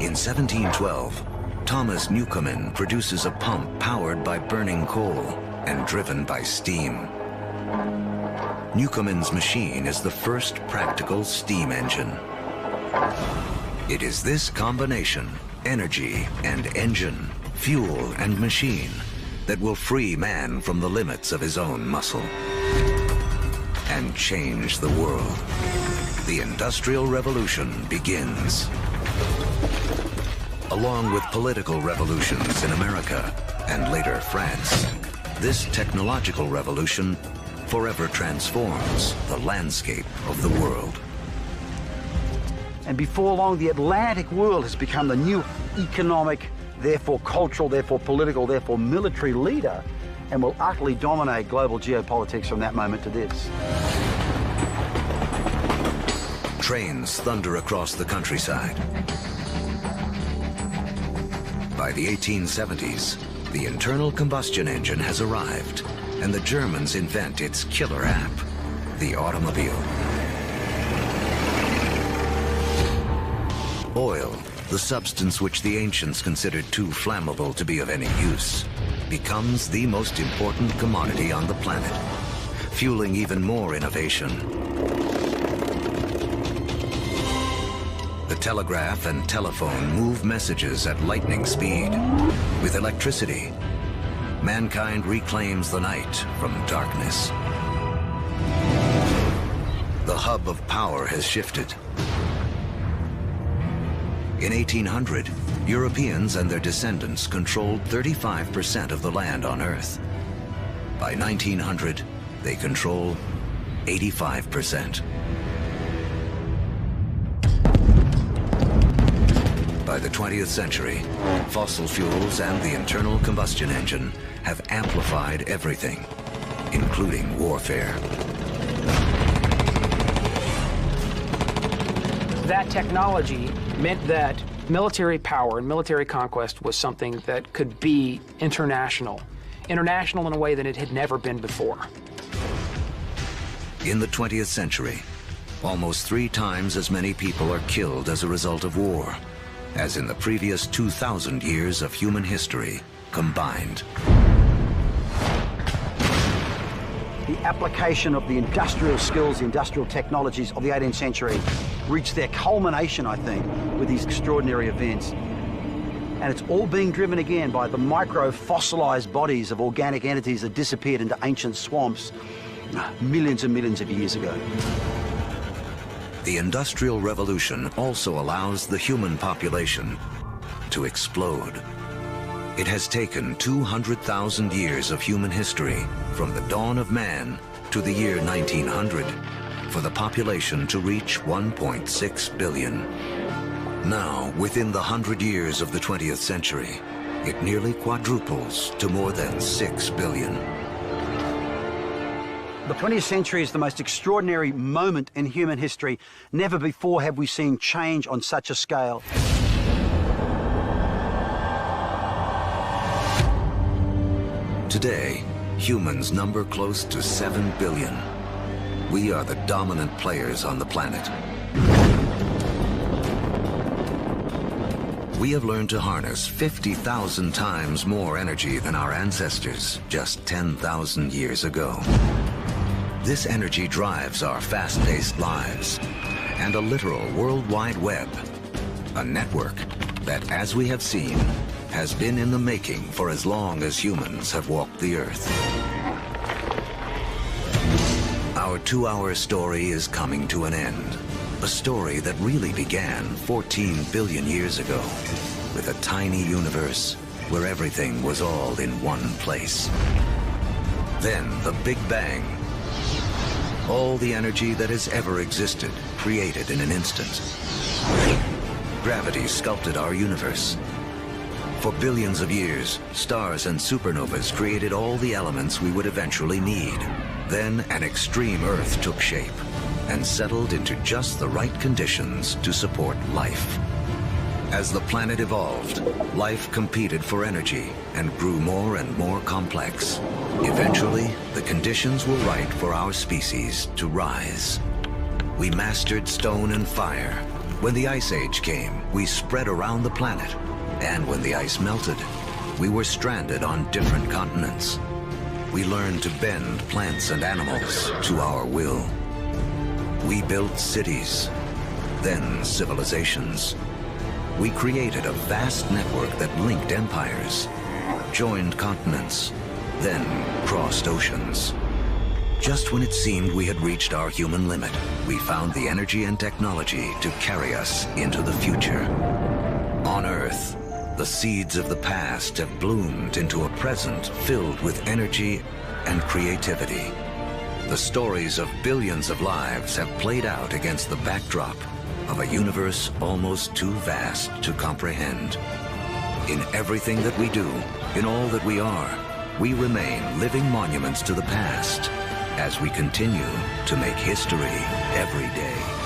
In 1712, Thomas Newcomen produces a pump powered by burning coal and driven by steam. Newcomen's machine is the first practical steam engine. It is this combination, energy and engine, fuel and machine, that will free man from the limits of his own muscle and change the world. The Industrial Revolution begins. Along with political revolutions in America and later France, this technological revolution forever transforms the landscape of the world. And before long, the Atlantic world has become the new economic, therefore cultural, therefore political, therefore military leader, and will utterly dominate global geopolitics from that moment to this. Trains thunder across the countryside. By the 1870s, the internal combustion engine has arrived, and the Germans invent its killer app, the automobile. Oil, the substance which the ancients considered too flammable to be of any use, becomes the most important commodity on the planet, fueling even more innovation. The telegraph and telephone move messages at lightning speed. With electricity, mankind reclaims the night from darkness. The hub of power has shifted. In 1800, Europeans and their descendants controlled 35% of the land on Earth. By 1900, they control 85%. By the 20th century, fossil fuels and the internal combustion engine have amplified everything, including warfare. That technology meant that military power and military conquest was something that could be international in a way that it had never been before. In the 20th century, almost 3 times as many people are killed as a result of war as in the previous 2,000 years of human history combined. The application of the industrial skills, the industrial technologies of the 18th century reached their culmination, I think, with these extraordinary events. And it's all being driven again by the micro-fossilized bodies of organic entities that disappeared into ancient swamps millions and millions of years ago. The Industrial Revolution also allows the human population to explode. It has taken 200,000 years of human history, from the dawn of man to the year 1900, for the population to reach 1.6 billion. Now, within the 100 years of the 20th century, it nearly quadruples to more than 6 billion. The 20th century is the most extraordinary moment in human history. Never before have we seen change on such a scale. Today, humans number close to 7 billion. We are the dominant players on the planet. We have learned to harness 50,000 times more energy than our ancestors just 10,000 years ago. This energy drives our fast-paced lives and a literal worldwide web, a network that, as we have seen, has been in the making for as long as humans have walked the Earth. Our 2-hour story is coming to an end, a story that really began 14 billion years ago with a tiny universe where everything was all in one place. Then the Big Bang. All the energy that has ever existed, created in an instant. Gravity sculpted our universe. For billions of years, stars and supernovas created all the elements we would eventually need. Then an extreme Earth took shape and settled into just the right conditions to support life. As the planet evolved, life competed for energy and grew more and more complex. Eventually, the conditions were right for our species to rise. We mastered stone and fire. When the Ice Age came, we spread around the planet. And when the ice melted, we were stranded on different continents. we learned to bend plants and animals to our will. We built cities, then civilizations. We created a vast network that linked empires, joined continents, then crossed oceans. Just when it seemed we had reached our human limit, we found the energy and technology to carry us into the future. On Earth, the seeds of the past have bloomed into a present filled with energy and creativity. The stories of billions of lives have played out against the backdrop of a universe almost too vast to comprehend. In everything that we do, in all that we are, we remain living monuments to the past as we continue to make history every day.